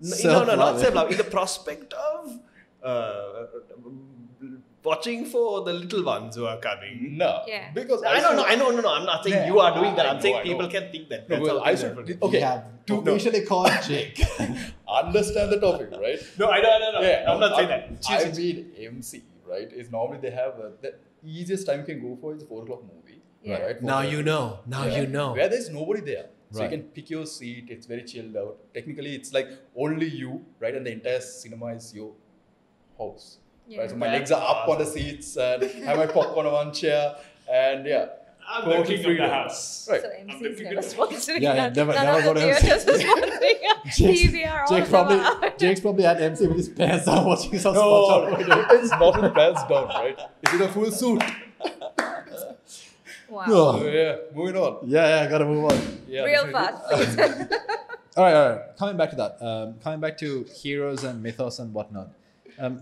no, Self-love, not yeah. self-love. In the prospect of watching for the little ones who are coming. No. Yeah. Because I don't know. No. I'm not saying Yeah, you are doing that. I I'm saying know. people can think that. No, That's well, how I things should are. We okay. have officially called Jake. Understand the topic, right? No, I know. Yeah, I'm not saying that. I mean, MC, right? Is normally they have the easiest time you can go for is a 4 o'clock movie, Yeah. right? Now 4:30. you know. Now Yeah. you know. Where there's nobody there. So Right. you can pick your seat, it's very chilled out. Technically, it's like only you, right? And the entire cinema is your house. Yeah. Right? So my That's legs are up on the seats and have my popcorn on one chair. And yeah. I'm total the king of the freedom. house. Right. So MC is never sponsoring Yeah, us. never None go of to the MC. theaters are sponsoring PVR. all Jake's of them probably are. Jake's probably at MC with his pants down watching some No, SpongeBob. it's not with pants down, right? It's in a full suit. Wow. Oh. So yeah, moving on. Yeah, gotta move on. Yeah, Real definitely. fast, please. All right. Coming back to that. Coming back to heroes and mythos and whatnot.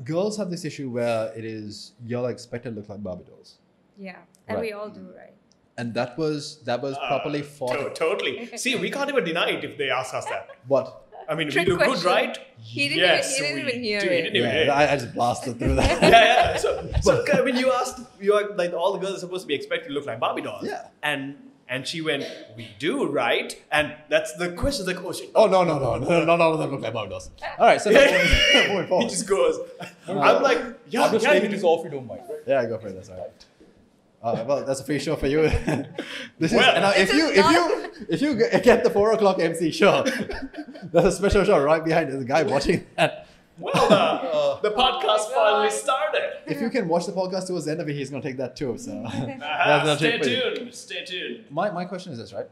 Girls have this issue where it is you're expected to look like Barbie dolls, Yeah. And Right. we all do, right? and that was properly fought. Totally. See, we can't even deny it if they ask us that. What? I mean, Trick we do good, question. right? He didn't Yes, even, he didn't we even hear do. He it. didn't even hear it. I just blasted through that. Yeah. So I mean, you are like all the girls are supposed to be expected to look like Barbie dolls. Yeah. And she went, we do, right? And that's the question. Like, oh shit. Oh no, none of them look like Barbie dolls. All right, so moving He forward. just goes. I'm like, yeah, I'm just yeah, taking you this do. off, you don't mind, right? Yeah, go for it. That's all right. Well, that's a free show for you. This is Well, now, if you get the 4 o'clock MC show, there's a special show right behind the guy watching that. Well, the podcast finally started. If you can watch the podcast towards the end of it, he's gonna take that too. So that's not Stay it for you. tuned. Stay tuned. My question is this, right?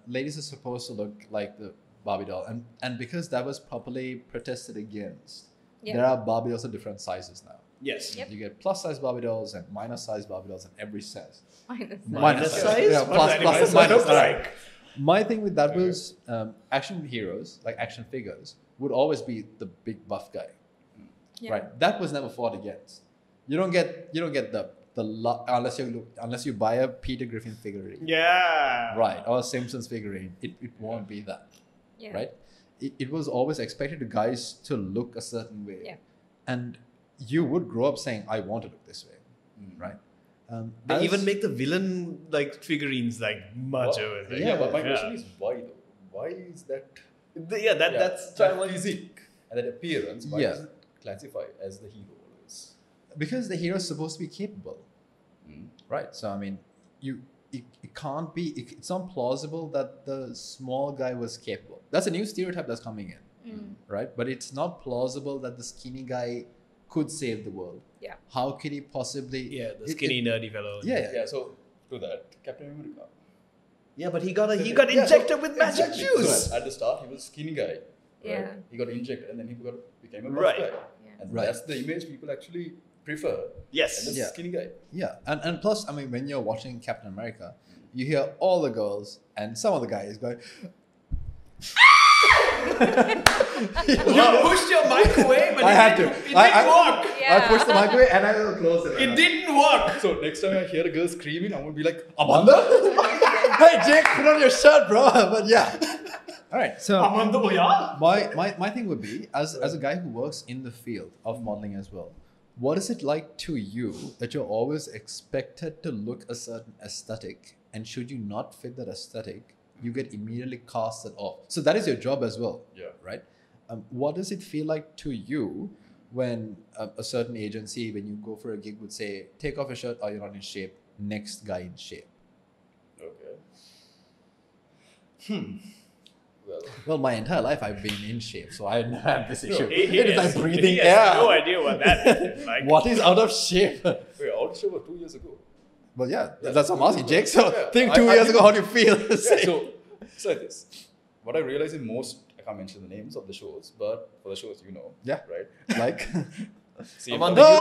Ladies are supposed to look like the Barbie doll, and because that was properly protested against, Yeah. there are Barbie dolls of different sizes now. Yes. Yep. You get plus size Barbie dolls and minus size Barbie dolls in every size. Minus size? Yeah, What plus, does plus, minus minus, look alright. like? My thing with that was action heroes, like action figures, would always be the big buff guy, Yeah. right? That was never fought against. You don't get unless you buy a Peter Griffin figurine, Yeah. right, or a Simpsons figurine. It won't be that, Yeah. right? It was always expected to guys to look a certain way, Yeah. and you would grow up saying, I want to look this way, right? They even make the villain like figurines like much over there. Yeah, but my question is why though? Why is that? That's that physique and that appearance. Why is it classified as the hero always? Because the hero is supposed to be capable, right? So I mean, it can't be. It's not plausible that the small guy was capable. That's a new stereotype that's coming in, right? But it's not plausible that the skinny guy could save the world. Yeah. How could he possibly? Yeah, the skinny nerdy fellow. Yeah. So to that, Captain America. Yeah, but he got injected with magic juice. So at the start, he was a skinny guy. Right? Yeah. He got injected, and then he became a buff Right. guy. Yeah. And Right. that's the image people actually prefer. Yes. And the Yeah. skinny guy. Yeah, and plus, I mean, when you're watching Captain America, you hear all the girls and some of the guys going. You pushed your mic away, but I had to. It didn't work. Yeah. I pushed the mic away and I will close it. It didn't work. So next time I hear a girl screaming, I'm gonna be like, Amanda? Hey, Jake, put on your shirt, bro. But yeah. All right. So my thing would be, as a guy who works in the field of modeling as well, what is it like to you that you're always expected to look a certain aesthetic, and should you not fit that aesthetic, you get immediately casted off? So that is your job as well. Yeah. Right? What does it feel like to you when a certain agency, when you go for a gig, would say, take off your shirt or you're not in shape, next guy in shape? okay. Well, my entire life I've been in shape, so I never had this issue. He It is has- like breathing he air. has no idea what that is. Like, What is out of shape? Wait, out of shape was 2 years ago. Well, yeah, that's what I'm asking, Jake. So Yeah. think I- 2 I years think- ago, how do you feel? Yeah, so it's like this. What I realize in most, I can't mention the names of the shows, but for the shows, you know. Yeah. Right? Like, See, Amanda,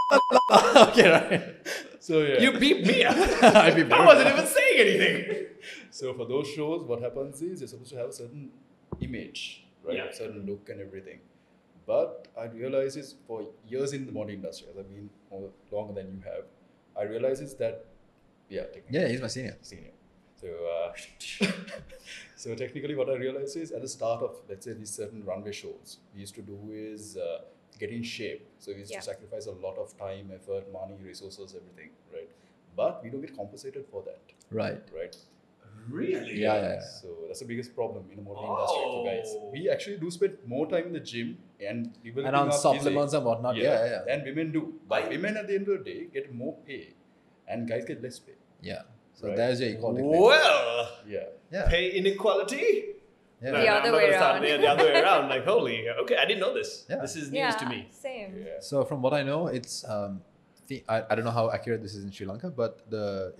okay, right. so yeah. you beat me up. I'd be I bored. wasn't even saying anything. So for those shows, what happens is you're supposed to have a certain image, right? Yeah. A certain look and everything. But I realize is for years in the modeling industry, as I've been more longer than you have, I realize is that, technically, Yeah, he's my senior. So, so technically, what I realized is at the start of, let's say, these certain runway shows, we used to do is get in shape. So we used to sacrifice a lot of time, effort, money, resources, everything, right? But we don't get compensated for that, Right. right? Really? Yeah. So that's the biggest problem in the modeling industry for guys. We actually do spend more time in the gym and developing And on our supplements and whatnot. Yeah. And women do. But Right. women at the end of the day get more pay and guys get less pay. Yeah. So Right. there's your equality. Well, Yeah. Yeah. pay inequality? Yeah. The other I'm not way gonna start around. The other way around. Like, holy, okay, I didn't know this. Yeah. This is news to me. Same. Yeah. So from what I know, it's I don't know how accurate this is in Sri Lanka, but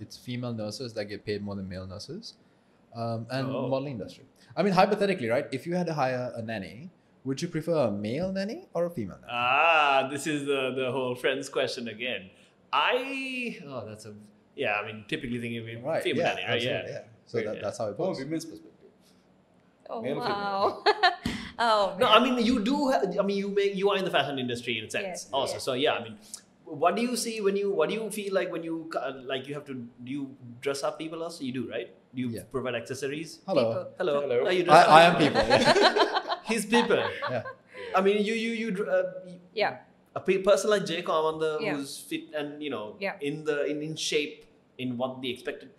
it's female nurses that get paid more than male nurses, and Oh. modeling industry. I mean, hypothetically, right? If you had to hire a nanny, would you prefer a male nanny or a female nanny? This is the whole friends question again. That's a I mean, typically thinking of Right. female Yeah. nanny, right? Absolutely, Yeah. So Yeah. that's how it From a works. women's perspective. Oh, Male or wow. Oh, No, man. I mean you do. I mean you are in the fashion industry in a sense Yes, also. yes. So yeah, I mean, what do you see when you? What do you feel like when you you have to? Do you dress up people also? You do, right? Do you Yeah. provide accessories? Hello. People. Hello. Hello. Oh, you dress I up am people. Yeah. His people. Yeah. I mean, Yeah. a person like Jake Amanda Yeah. who's fit and Yeah. in shape in what the expected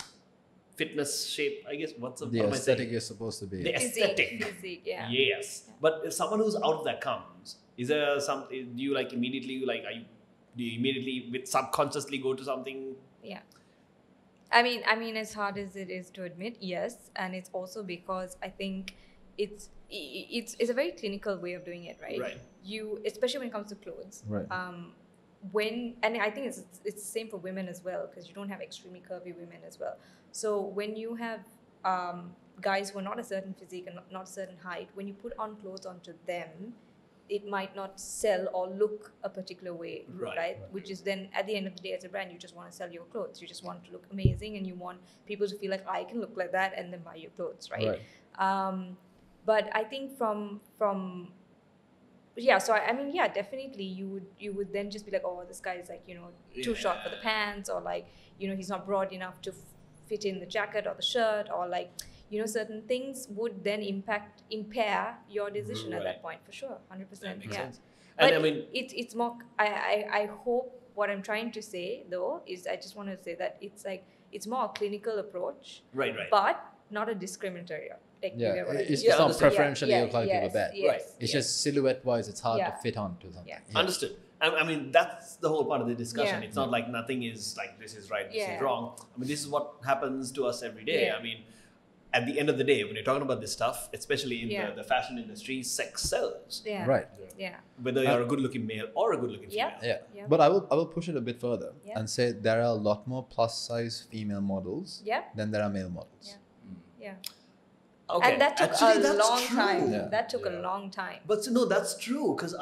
fitness shape. I guess what The am I aesthetic saying? is supposed to be. The aesthetic. Physique, yeah. Yes, but if someone who's out of that comes, is there something? Do you like immediately do you immediately with subconsciously go to something? Yeah. I mean, as hard as it is to admit, yes, and it's also because I think it's a very clinical way of doing it, right? Right. You, especially when it comes to clothes. Right. And I think it's the same for women as well, because you don't have extremely curvy women as well. So when you have guys who are not a certain physique and not a certain height, when you put on clothes onto them, it might not sell or look a particular way, right? Which is then at the end of the day, as a brand, you just want to sell your clothes. You just want to look amazing, and you want people to feel like I can look like that, and then buy your clothes, right? But I think from so I mean, definitely you would then just be like, oh, this guy is like, too short for the pants, or like, he's not broad enough to fit in the jacket or the shirt, or like, certain things would then impair your decision at that point, for sure. 100%. That makes Yeah. sense. And But I mean, it's more. I hope what I'm trying to say though is I just want to say that it's like it's more a clinical approach, right. but not a discriminatory. Like, you Yeah, get what I mean? it's Yeah, not understood. preferentially Yeah, look like people yes, bad. yes, Right. It's yes. just silhouette wise, it's hard to Yeah. fit onto something. Yeah. Understood. I mean, that's the whole part of the discussion. Yeah. It's not like nothing is like this is right, this is Yeah. wrong. I mean, this is what happens to us every day. Yeah. I mean, at the end of the day, when you're talking about this stuff, especially in Yeah. the fashion industry, sex sells. Yeah. Right. Yeah. Whether you're a good-looking male or a good-looking Yeah. female. Yeah. Yeah. But I will push it a bit further Yeah. and say there are a lot more plus size female models Yeah. than there are male models. Yeah. Yeah. Okay. And that took Actually, a that's long true. time. Yeah. That took a Yeah. long time. But no, that's true because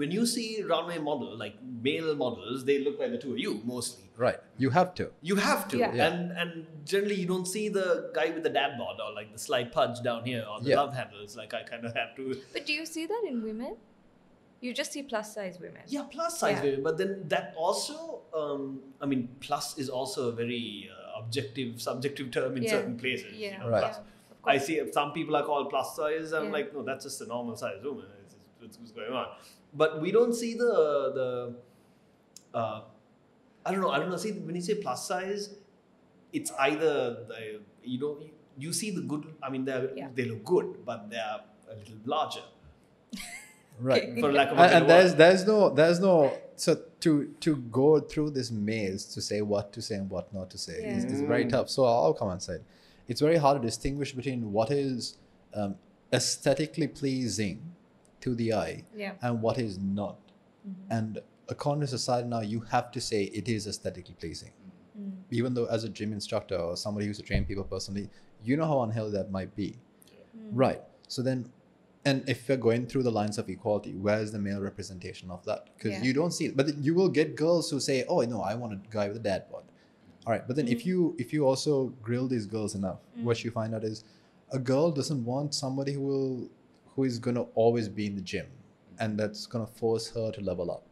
when you see runway model like male models, they look like the two of you mostly. Right. You have to. You have to, Yeah. Yeah. and generally you don't see the guy with the dad bod or like the slight pudge down here or the Yeah. love handles. Like I kind of have to. But do you see that in women? You just see plus size women. Yeah, plus size Yeah. women, but then that also, I mean, plus is also a very subjective term in Yeah. certain places. you Yeah. know, Right. plus. Yeah, of I course. see some people are called plus size. I'm Yeah. like, no, that's just a normal size woman. It's what's going on. But we don't see the I don't know. See, when you say plus size, it's either you see the good. I mean, Yeah. they look good, but they are a little larger. Right. For lack of a better And word. there's no so to go through this maze to say what to say and what not to say is very tough. So I'll come and say it's very hard to distinguish between what is aesthetically pleasing to the eye Yeah. and what is not. And according to society now, you have to say it is aesthetically pleasing. Even though as a gym instructor or somebody who used to train people personally, you know how unhealthy that might be. Right. So then, and if we're going through the lines of equality, where is the male representation of that? Because Yeah. you don't see it. But then you will get girls who say, oh, no, I want a guy with a dad bod. All right. But then if you also grill these girls enough, what you find out is a girl doesn't want somebody who is going to always be in the gym and that's going to force her to level up.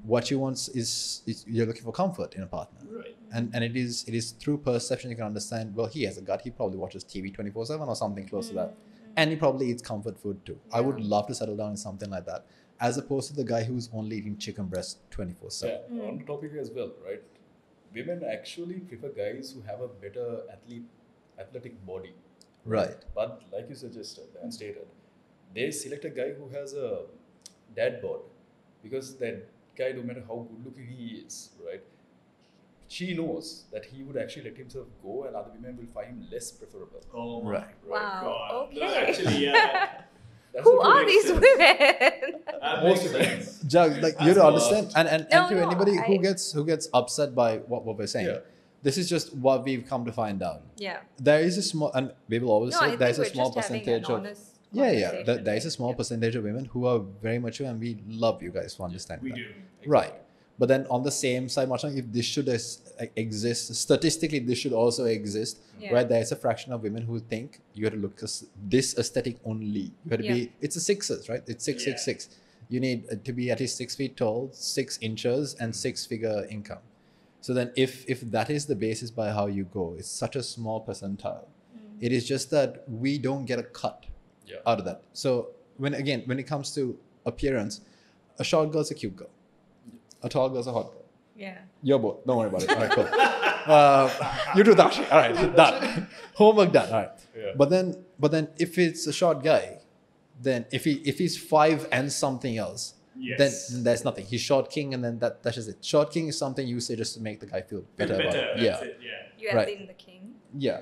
What you want is you're looking for comfort in a partner. Right. And it is through perception you can understand, well, he has a gut, he probably watches TV 24/7 or something close to that. And he probably eats comfort food too. I would love to settle down in something like that, as opposed to the guy who's only eating chicken breast 24/7. Yeah, on the topic as well, right? Women actually prefer guys who have a better athletic body. Right. But like you suggested and stated, they select a guy who has a dad bod because that guy, no matter how good looking he is, right? She knows that he would actually let himself go and other women will find him less preferable. Oh my Right. Wow. God. Okay. No, actually, yeah. That's Who what are makes these sense. women? That Most makes of them. sense. Jug, like you That's don't a understand, lot. and No, to no, anybody who I- gets upset by what we're saying, Yeah. this is just what we've come to find out. Yeah. There is a small, and we will always No, I say think there's a we're small just having an percentage of honest there conversation, is a right? small Yeah. percentage of women who are very mature, and we love you guys for understanding We that. do. Right. But then on the same side, much like if this should exist, statistically, this should also exist, Yeah. where there's a fraction of women who think you have to look this aesthetic only. You have to be, it's a sixes, right? It's 666. You need to be at least 6 feet tall, 6 inches, and 6-figure income. So then if that is the basis by how you go, it's such a small percentile. It is just that we don't get a cut Yeah. out of that. So when it comes to appearance, a short girl's a cute girl. A tall girl's a hot girl. Yeah. You're both. Don't worry about it. All right, cool. You do Dakshi. All right, done. Homework done. All right. Yeah. But then if it's a short guy, then if he's 5 and something else, Yes. then there's nothing. He's short king, and then that's just it. Short king is something you say just to make the guy feel better. About it. That's Yeah. it, yeah. You have Right. been the king. Yeah.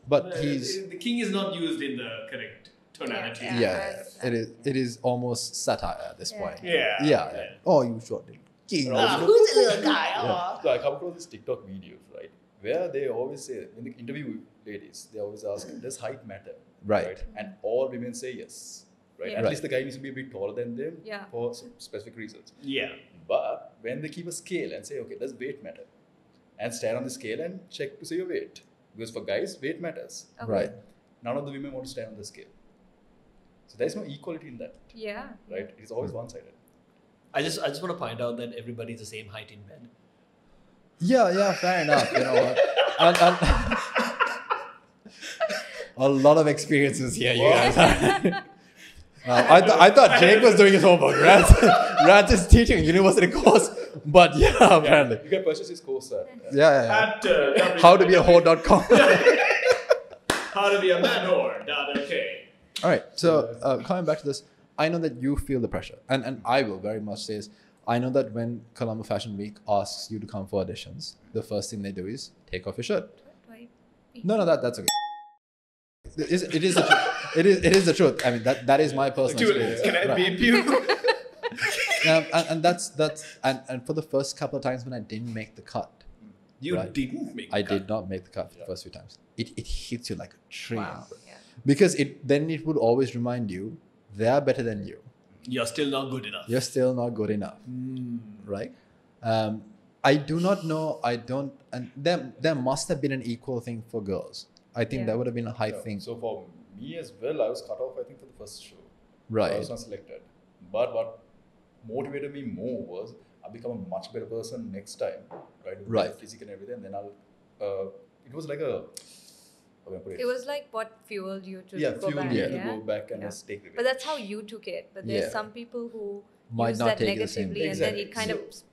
But he's The king is not used in the correct tonality. Yeah. it is almost satire at this Yeah. point. Yeah. Yeah. Oh, you short little king. Who's a little guy? So I come across these TikTok videos, right, where they always say, when they interview ladies, they always ask, does height matter? Right. And all women say yes. Right. Yeah. At Right. least the guy needs to be a bit taller than them Yeah. for some specific reasons. Yeah. But when they keep a scale and say, okay, does weight matter? And stand on the scale and check to see your weight. Because for guys, weight matters. Okay. Right. None of the women want to stand on the scale. So there's no equality in that, Yeah. right? It's always one-sided. I just want to point out that everybody's the same height in bed. Yeah, fair enough. You know what? And a lot of experiences here, you guys. I thought Jake was doing his homework. Rats is teaching a university course, but yeah, apparently. You can purchase his course at Yeah. At How to be a whore.com. how to be a man whore. Okay. All right. So coming back to this, I know that you feel the pressure, and I will very much say is, I know that when Colombo Fashion Week asks you to come for auditions, the first thing they do is take off your shirt. No, that's okay. It is the truth. It is the truth. I mean, that is my personal experience. Can I Right. beep you? And that's and for the first couple of times when I didn't make the cut, You Right. didn't make I the cut. did not make the cut for the first few times. It hits you like a train. Wow. Yeah. Because it would always remind you they are better than you. You're still not good enough. You're still not good enough, right? I do not know. I don't. And there must have been an equal thing for girls. I think Yeah. that would have been a high thing, So for me as well, I was cut off, I think, for the first show. I right? was not selected. But what motivated me more was I become a much better person next time, right? With Right. my physique and everything. And then it was like a, how can I put it? It was like what fueled you to yeah, go fuel back. me Yeah. to go back and Yeah. just take revenge. But that's how you took it. But there's Yeah. some people who Might use not that take it the same negatively, way. and then Exactly. it kind of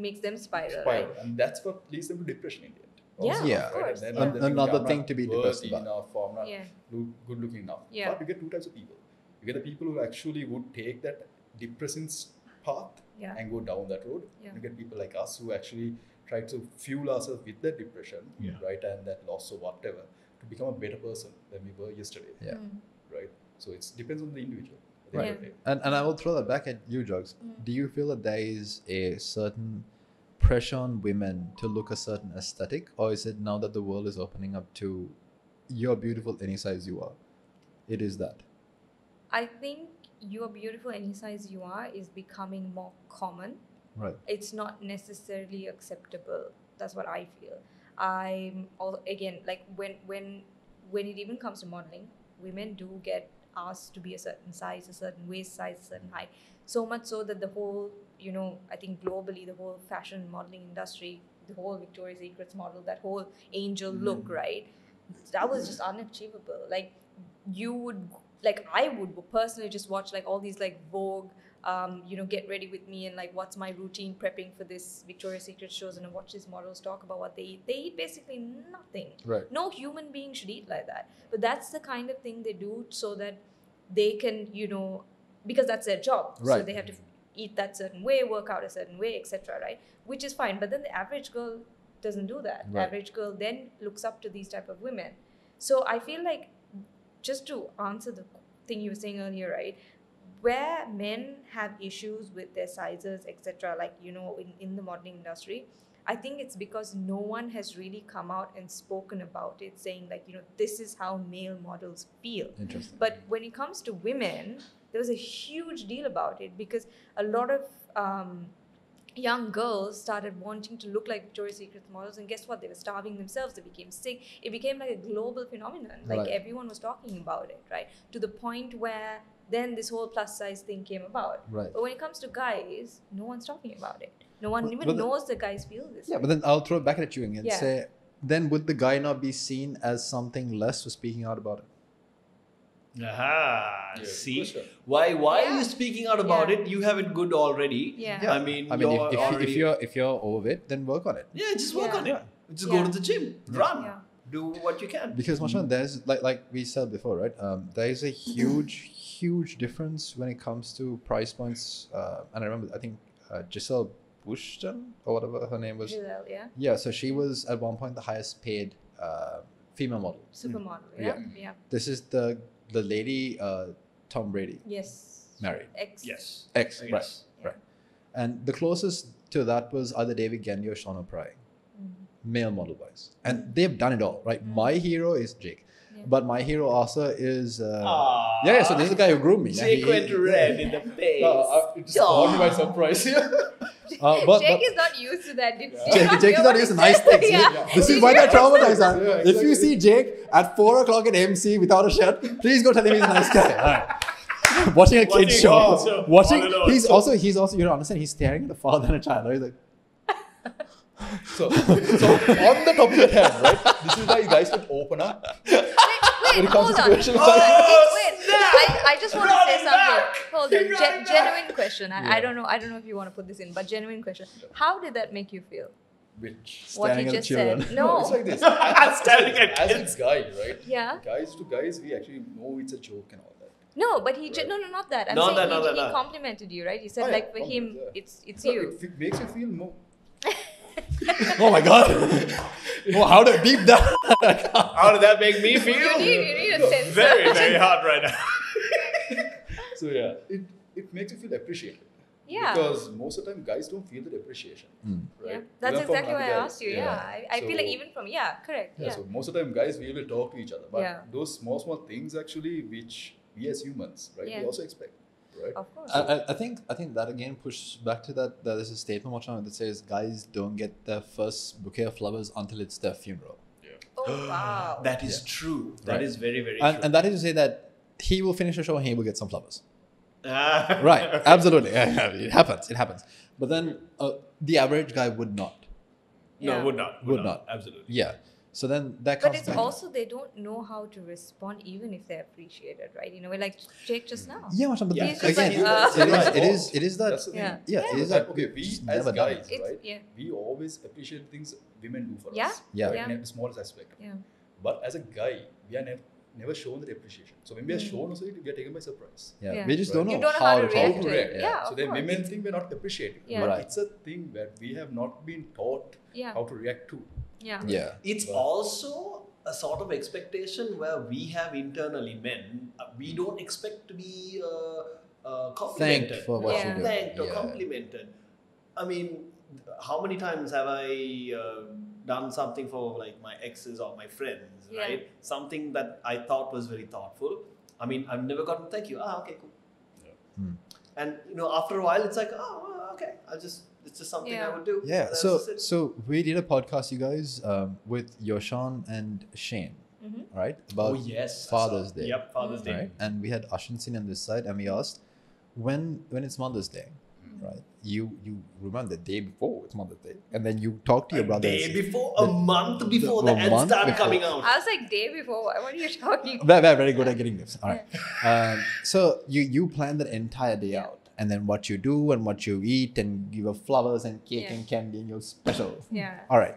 makes them spiral. Spiral. Right? And that's what leads them to depression in the end. Yeah, Also, Yeah. of course. And yeah. then they think, Another I'm thing not to be depressed worthy about. enough, or I'm not Yeah. good looking enough. Yeah. But you get two types of people. You get the people who actually would take that depressing path Yeah. and go down that road. Yeah. You get people like us who actually try to fuel ourselves with that depression, Yeah. right, and that loss or whatever, to become a better person than we were yesterday, Yeah. right? So it depends on the individual. at the Right. end of the day. And I will throw that back at you, Jogs. Do you feel that there is a certain pressure on women to look a certain aesthetic, or is it now that the world is opening up to you're beautiful any size you are? It is that. I think you're beautiful any size you are is becoming more common. Right. It's not necessarily acceptable. That's what I feel. I'm all again like when it even comes to modeling, women do get asked to be a certain size, a certain waist size, a certain height. So much so that the whole, I think globally the whole fashion modeling industry, the whole Victoria's Secrets model, that whole angel look, right? That was just unachievable. Like I would personally just watch like all these like Vogue, get ready with me and like what's my routine prepping for this Victoria's Secret shows, and I watch these models talk about what they eat. They eat basically nothing. Right. No human being should eat like that. But that's the kind of thing they do so that they can, because that's their job. So Right. they have to eat that certain way, work out a certain way, etc. Right? Which is fine. But then the average girl doesn't do that. The Right. average girl then looks up to these type of women. So I feel like, just to answer the thing you were saying earlier, right? Where men have issues with their sizes, etc., like, in the modeling industry, I think it's because no one has really come out and spoken about it, saying like, this is how male models feel. Interesting. But when it comes to women, there was a huge deal about it because a lot of young girls started wanting to look like Victoria's Secret models, and guess what? They were starving themselves. They became sick. It became like a global phenomenon. Like Right. everyone was talking about it, right? To the point where then this whole plus size thing came about. Right. But when it comes to guys, no one's talking about it. No one But- even but the- knows the guys feel this. Yeah, way. but then I'll throw it back at you and Yeah. say, then would the guy not be seen as something less for speaking out about it? Aha. Yeah, See? question. Why are Yeah. you speaking out about Yeah. it? You have it good already. Yeah. Yeah. I mean, if, if you're over it, then work on it. Yeah, just work Yeah. on it. Just Yeah. go to the gym. Run. Yeah. Do what you can. Because Mashan, there's like we said before, right? There is a huge difference when it comes to price points. And I remember, I think Giselle Bushton or whatever her name was. Giselle, yeah. Yeah, so she was at one point the highest paid female model. Supermodel, Yeah. yeah. Yeah. This is the lady Tom Brady Yes. married. Ex. Yes. Ex, Yes. right, right. And the closest to that was either David Gendy or Sean O'Prey, male model wise. And they've done it all, right? My hero is Jake. Yeah. But my hero also is... Aww. yeah, so this is the guy who groomed me. Jake went red in the face. It just caught me by surprise here. Jake is not used to that. Did you Jake not is hear not what used to he nice said? things. Yeah. This is why they're traumatized. Yeah, exactly. If you see Jake at 4 o'clock at MC without a shirt, please go tell him he's a nice guy. All right. Watching a kid's show. also, Watching, all alone. he's also, you don't understand, he's staring at a father and a child. He's like, So on the topic at hand, right? This is why you guys should open up. Wait, When it comes hold to on. situations Hold on. like- Wait, I just want to say Running something. back! Hold on. Keep running Genuine question. Yeah. I don't know if you want to put this in, but genuine question. How did that make you feel? Which What Staring he at the just children. said. no, it's No. like this. Staring at As kids. a guy, right? Yeah. Guys to guys, we actually know it's a joke and all that. No, but he Right. no, not that. I'm Not saying that, he not that. complimented you, right? He said Oh, yeah, like for him, compliment, yeah. it's No, you. It makes you feel more. Oh my god. Oh, how to beep that? How did that make me feel? You need a sensor. Very, very hard right now. So yeah, it makes you feel appreciated. Yeah. Because most of the time, guys don't feel that appreciation, right? Yeah, that's Even from exactly why I other asked guys. you. Yeah, I feel like So- even from correct. Yeah, Yeah, so most of the time, guys, we will talk to each other. But Yeah. those small things actually, which we as humans, right, Yeah. we also expect, right? of course. I think that again pushes back to that. There's a statement watching that says guys don't get their first bouquet of flowers until it's their funeral. Oh wow. That is true. That Right. is very, very And, true. and that is to say that he will finish the show and he will get some flowers. Ah. Right, absolutely. It happens. But then the average guy would not. Yeah. No, would not. Would not. Absolutely. Yeah. So then that But comes it's back. also they don't know how to respond even if they're appreciated, right? You know, we're like Jake just now. Yeah, Masha, but Yeah. then He's just again, like, it is that. That's the thing. Yeah. Yeah, it is Like, that. okay, we just as never done it. guys, It's right? yeah. We always appreciate things women do for Yeah. us. Yeah. Right? Yeah. In the smallest aspect. Yeah. But as a guy, we are never shown that appreciation. So when we are shown also, we are taken by surprise. Yeah. Yeah. We just Right. don't know, You don't know how to talk react How to to it. react. Yeah, So of then course. women think we're not appreciating. Yeah. But Right. it's a thing that we have not been taught Yeah. how to react to. Yeah. Yeah. It's also a sort of expectation where we have internally men, we don't expect to be complimented. Thanked for what Yeah. you do. Thanked or Yeah. complimented. I mean, how many times have I done something for like my exes or my friends, Yeah. right? Something that I thought was very thoughtful. I mean, I've never gotten thank you. Ah, okay, cool. Hmm. And after a while, it's like, oh, well, okay, it's just something Yeah. I would do. Yeah. That's So just it. so we did a podcast, you guys, with Yoshan and Shane, Mm-hmm. right? About Oh yes, Father's I saw. Day. Yep, Father's Day. Right. And we had Ashin Sin on this side, and we asked when it's Mother's Day, right? You remember the day before it's Mother's Day, and then you talk to your A brother. day and say- before, a month before a the ads month start before. coming out. I was like day before. What are you talking? Very, very good at getting gifts. All right. So you plan that entire day out, and then what you do and what you eat, and give her flowers and cake Yeah. and candy, and you're special. Yeah. All right.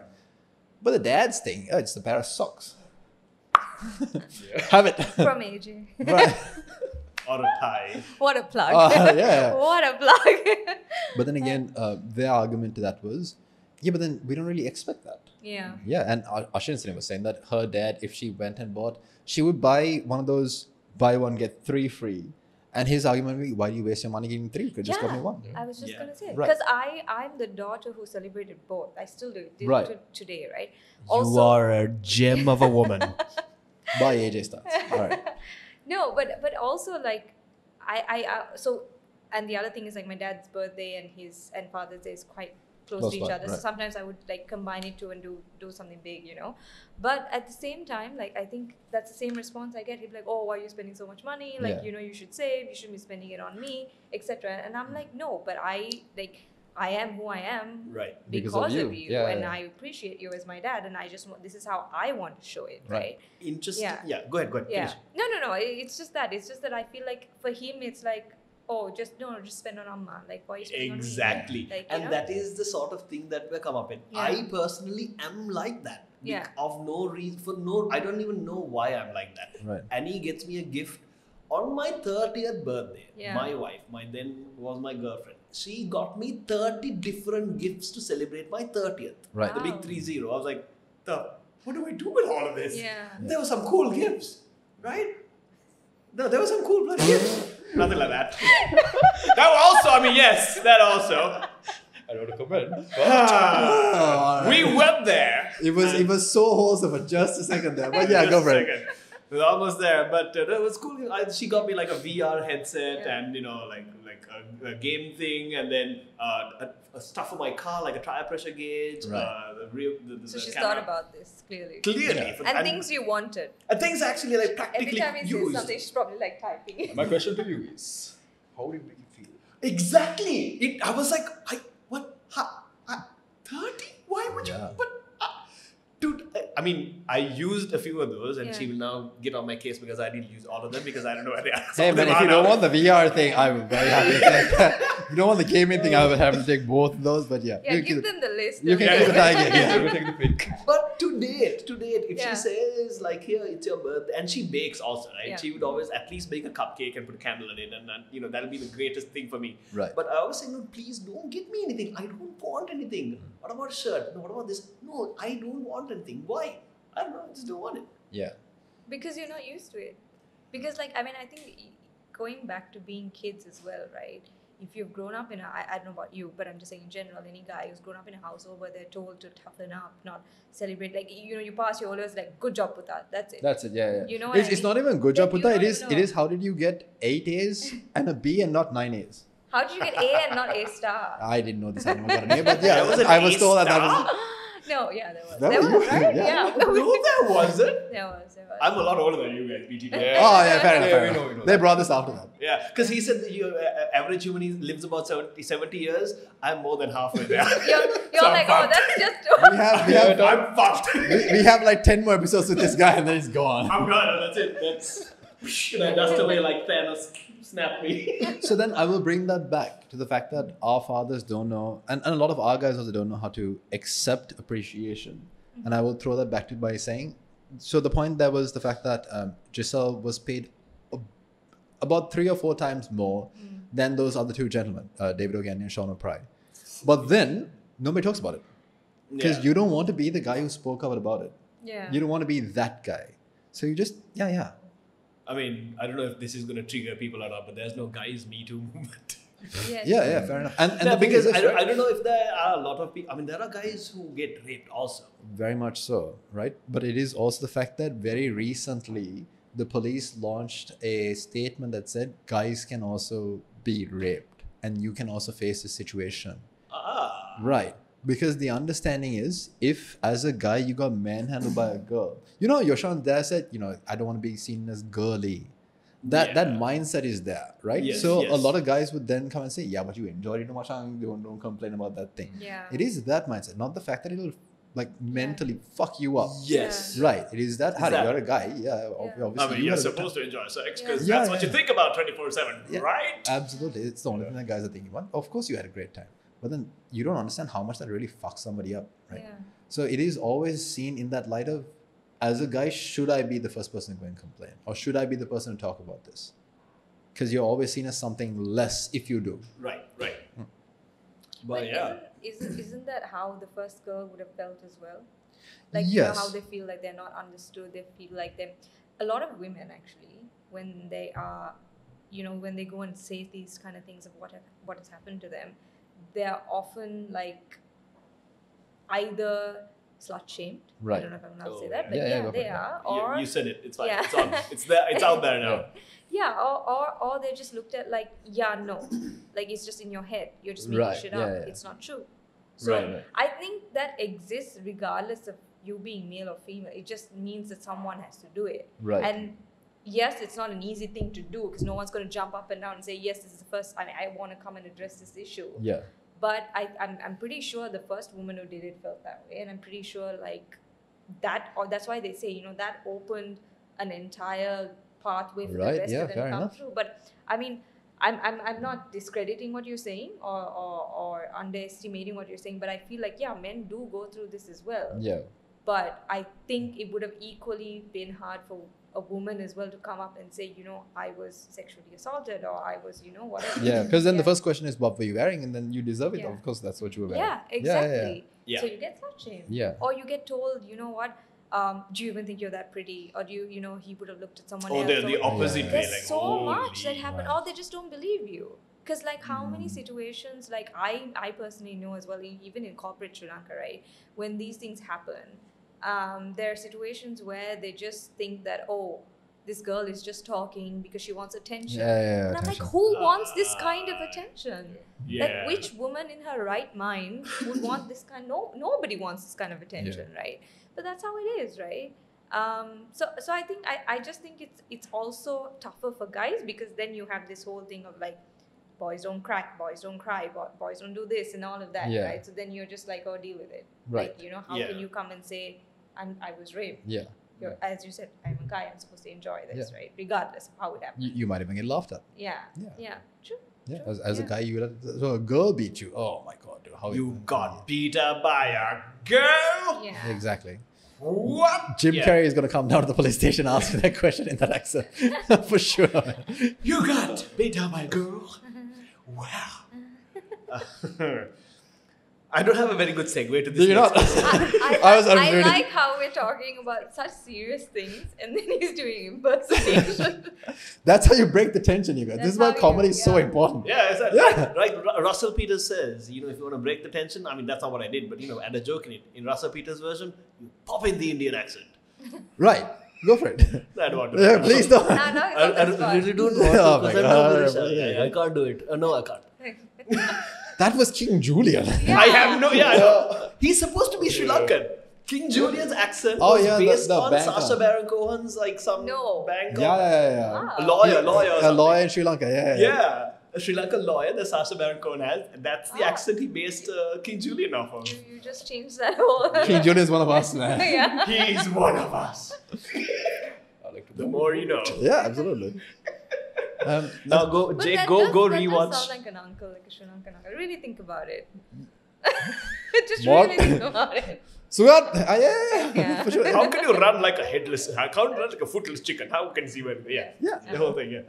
But the dad's thing, it's the pair of socks. Have it. From AJ. Right. Or a tie. What a plug. Yeah. What a plug. But then again, their argument to that was, yeah, but then we don't really expect that. Yeah. Yeah, and Ashin Sin was saying that her dad, if she went and bought, she would buy one of those buy one get three free. And his argument would be, why do you waste your money getting three? You could just got me one. I was just Yeah. gonna say Right. because I'm the daughter who celebrated both. I still do it till Right. today, right? You are a gem of a woman. Buy AJ stats. All right. No, but also like I so and the other thing is like my dad's birthday and Father's Day is quite close Close to each by, other. So right. sometimes I would like combine it two and do something big, you know. But at the same time, like I think that's the same response I get. He'd be like, "Oh, why are you spending so much money? Like Yeah. you should save. You shouldn't be spending it on me, etc." And I'm like, "No, but I am who I am Right. Because because of of you. you, Yeah, and yeah. I appreciate you as my dad, and I just want this is how I want to show it, Right. right? Interesting. Yeah. Yeah. Go ahead. Yeah. Finish. No. It's just that I feel like for him it's like, oh, just spend on Amma. Like why are you spending Exactly. on me? Like, And that is the sort of thing that we come up with. Yeah. I personally am like that. Yeah. Of no reason, I don't even know why I'm like that. Right. Annie gets me a gift on my 30th birthday. Yeah. My wife, my then was my girlfriend. She got me 30 different gifts to celebrate my 30th. Right. The big Wow. 30. I was like, what do I do with all of this? Yeah. There were some cool gifts, right? No, there were some cool bloody gifts. Nothing like that. That also, I mean, yes, that also. I don't want to comment. Ah, Oh, we went there. It was so wholesome for just a second there. But yeah, Just go a for it. second. It was almost there, but that was cool. She got me like a VR headset Yeah. and like a game thing, and then a stuff for my car like a tire pressure gauge. Right. The So she's camera. thought about this clearly. Clearly, Yeah. And things you wanted. and things actually like Every practically time he says used. something, she's probably like typing. My question to you is, how do you make it feel? Exactly. I was like, 30? Why would you? Yeah. But dude, I mean, I used a few of those, and Yeah. she will now get on my case because I didn't use all of them because I don't know where they are. Hey, man, if you don't want the VR thing, I'm very happy to take that. If you don't want the gaming thing, I would have to take both of those. But yeah, Yeah, you give can, them the list. you can Yeah. keep the tiger. Yeah. You take the pick. But to date, if Yeah. she says like, here, it's your birthday, and she bakes also, right? Yeah. She would always at least make a cupcake and put a candle in it, and then, you know, that'll be the greatest thing for me. Right. But I always say, no, please don't get me anything. I don't want anything. What about a shirt? No, what about this? No, I don't want anything. Why? I don't know. I just don't want it. Yeah. Because you're not used to it. Because, like, I mean, I think going back to being kids as well, right? If you've grown up in I don't know about you, but I'm just saying in general, any guy who's grown up in a household where they're told to toughen up, not celebrate, like, you know, you pass your O-levels, like, good job, Puta. That's it. That's it. Yeah, yeah. You know what it's, I it's mean? not even good job, Like, Puta. you It don't is. know. It is. How did you get 8 A's and a B and not 9 A's? How did you get A and not A star? I didn't know this animal got an A, but yeah, There was an I was A told that star? was. No, yeah, there was. That There was was, you? right? Yeah. Yeah. No, there wasn't. There was. I'm a lot older than you guys, BT. Oh yeah, fair enough. Yeah, Fair we enough. know, we know They that. brought this after that. Yeah, because he said that your average human lives about 70 years. I'm more than halfway there. You're So I'm like, oh, fucked. that's just... We have I'm fucked. we have like 10 more episodes with this guy and then he's gone. I'm gone. That's it. That's. Should I dust away like Thanos snapped me? So then I will bring that back to the fact that our fathers don't know, and a lot of our guys also don't know how to accept appreciation. And I will throw that back to by saying, so the point there was the fact that Giselle was paid about 3 or 4 times more than those other 2 gentlemen, David O'Gani and Sean O'Pride. But then nobody talks about it because you don't want to be the guy who spoke out about it. Yeah. You don't want to be that guy. So you just, yeah. I mean, I don't know if this is going to trigger people or not, but there's no guys Me Too movement. Yeah, fair enough. And No, the thing because is this, right? I don't know if there are a lot of people. I mean, there are guys who get raped also. Very much so, right? But it is also the fact that very recently the police launched a statement that said guys can also be raped and you can also face this situation. Right. Because the understanding is if as a guy you got manhandled by a girl, you know, Yoshan's dad said, you know, I don't want to be seen as girly. That mindset is there, right? Yes, so yes. a lot of guys would then come and say, yeah, but you enjoyed it too much, don't complain about that thing. Yeah. It is that mindset, not the fact that it'll like mentally fuck you up. Yes. Right. It is that. Harry, Exactly. you're a guy. Yeah. Obviously. I mean, you you're had a good supposed to enjoy sex Yeah. because Yeah, that's what yeah. you think about 24/7, Yeah. right? Absolutely. It's the only thing that guys are thinking about. Of course, you had a great time. But then you don't understand how much that really fucks somebody up, right? Yeah. So it is always seen in that light of, as a guy, should I be the first person to go and complain? Or should I be the person to talk about this? Because you're always seen as something less if you do. Right. Hmm. But yeah. Isn't that how the first girl would have felt as well? Like, Yes. you know, how they feel like they're not understood. They feel like they're... A lot of women, actually, when they are, you know, when they go and say these kind of things of what has happened to them, they're often like either slut shamed. Right. I don't know if I'm allowed to say Oh, that, but yeah. Yeah, go for they it. are. You, Or you said it. It's fine. Yeah. It's on. It's there. It's out there now. yeah, or they're just looked at like, yeah, no, like it's just in your head. You're just making Right, shit yeah, up. yeah. It's not true. So Right. I think that exists regardless of you being male or female. It just means that someone has to do it. Right. And yes, it's not an easy thing to do because no one's going to jump up and down and say, yes, this is the first, I want to come and address this issue. Yeah. But I'm pretty sure the first woman who did it felt that way. And I'm pretty sure like that, or that's why they say, you know, that opened an entire pathway for Right, the rest yeah, of them fair to come enough. through. But I mean, I'm not discrediting what you're saying or underestimating what you're saying, but I feel like, yeah, men do go through this as well. Yeah. But I think it would have equally been hard for a woman as well to come up and say, you know, I was sexually assaulted or I was, you know, whatever. Yeah. Because then the first question is, what were you wearing? And then you deserve it. Yeah. Of course, that's what you were wearing. Yeah, exactly. Yeah. So you get slut shamed. Yeah. Or you get told, you know what, do you even think you're that pretty? Or do you know, he would have looked at someone Oh, else. they're the or- opposite Yeah. way. There's Like, so much that holy- happen, Right. or they just don't believe you. Because like how many situations, like I personally know as well, even in corporate Sri Lanka, right? When these things happen, there are situations where they just think that, oh, this girl is just talking because she wants attention. Yeah. And I'm like, attention. who wants this kind of attention? Yeah. Like, which woman in her right mind would want this kind? Nobody wants this kind of attention, right? But that's how it is, right? So I think I just think it's also tougher for guys because then you have this whole thing of like, boys don't crack, boys don't cry, boys don't do this and all of that, Yeah. right? So then you're just like, oh, deal with it. Right. Like, you know, how Yeah. can you come and say, and I was raped. Yeah. As you said, I'm a guy. I'm supposed to enjoy this, right? Regardless of how it happened. You might even get laughed at. Yeah. True. Yeah. True. As a guy, so a girl beat you. Oh my god, dude, how You got beat up by a girl? Yeah. Exactly. What? Jim Carrey is going to come down to the police station and ask you that question in that accent. For sure. You got beat up by a girl? Wow. I don't have a very good segue to this. You're not. I like how we're talking about such serious things and then he's doing impersonation. That's how you break the tension, you guys. This is why comedy is so important. Yeah, exactly. Like Russell Peters says, if you want to break the tension, I mean, that's not what I did, but, add a joke in it. In Russell Peters' version, you pop in the Indian accent. Right. Go for it. I don't want to. Yeah, please don't. No, I really don't want to. Oh my God. I can't do it. No, I can't. That was King Julian. Yeah. I have no, I know. He's supposed to be Sri Lankan. King Julian's accent was based on Sacha Baron Cohen's some bank. Yeah. A lawyer. A lawyer in Sri Lanka. Yeah. A Sri Lankan lawyer that Sacha Baron Cohen has. And that's the accent he based King Julian off of. You just changed that whole. King Julian is one of us, man. Yeah. He's one of us. The more you know. Yeah, absolutely. Now go, But Jake, that go does rewatch. sound like an uncle, like a Sri Lankan uncle. Really think about it. Just What? really think about it. Sugat? Yeah. For sure. How can you run like a headless? How can you run like a footless chicken? How can you see where? Yeah. The whole thing. Yeah.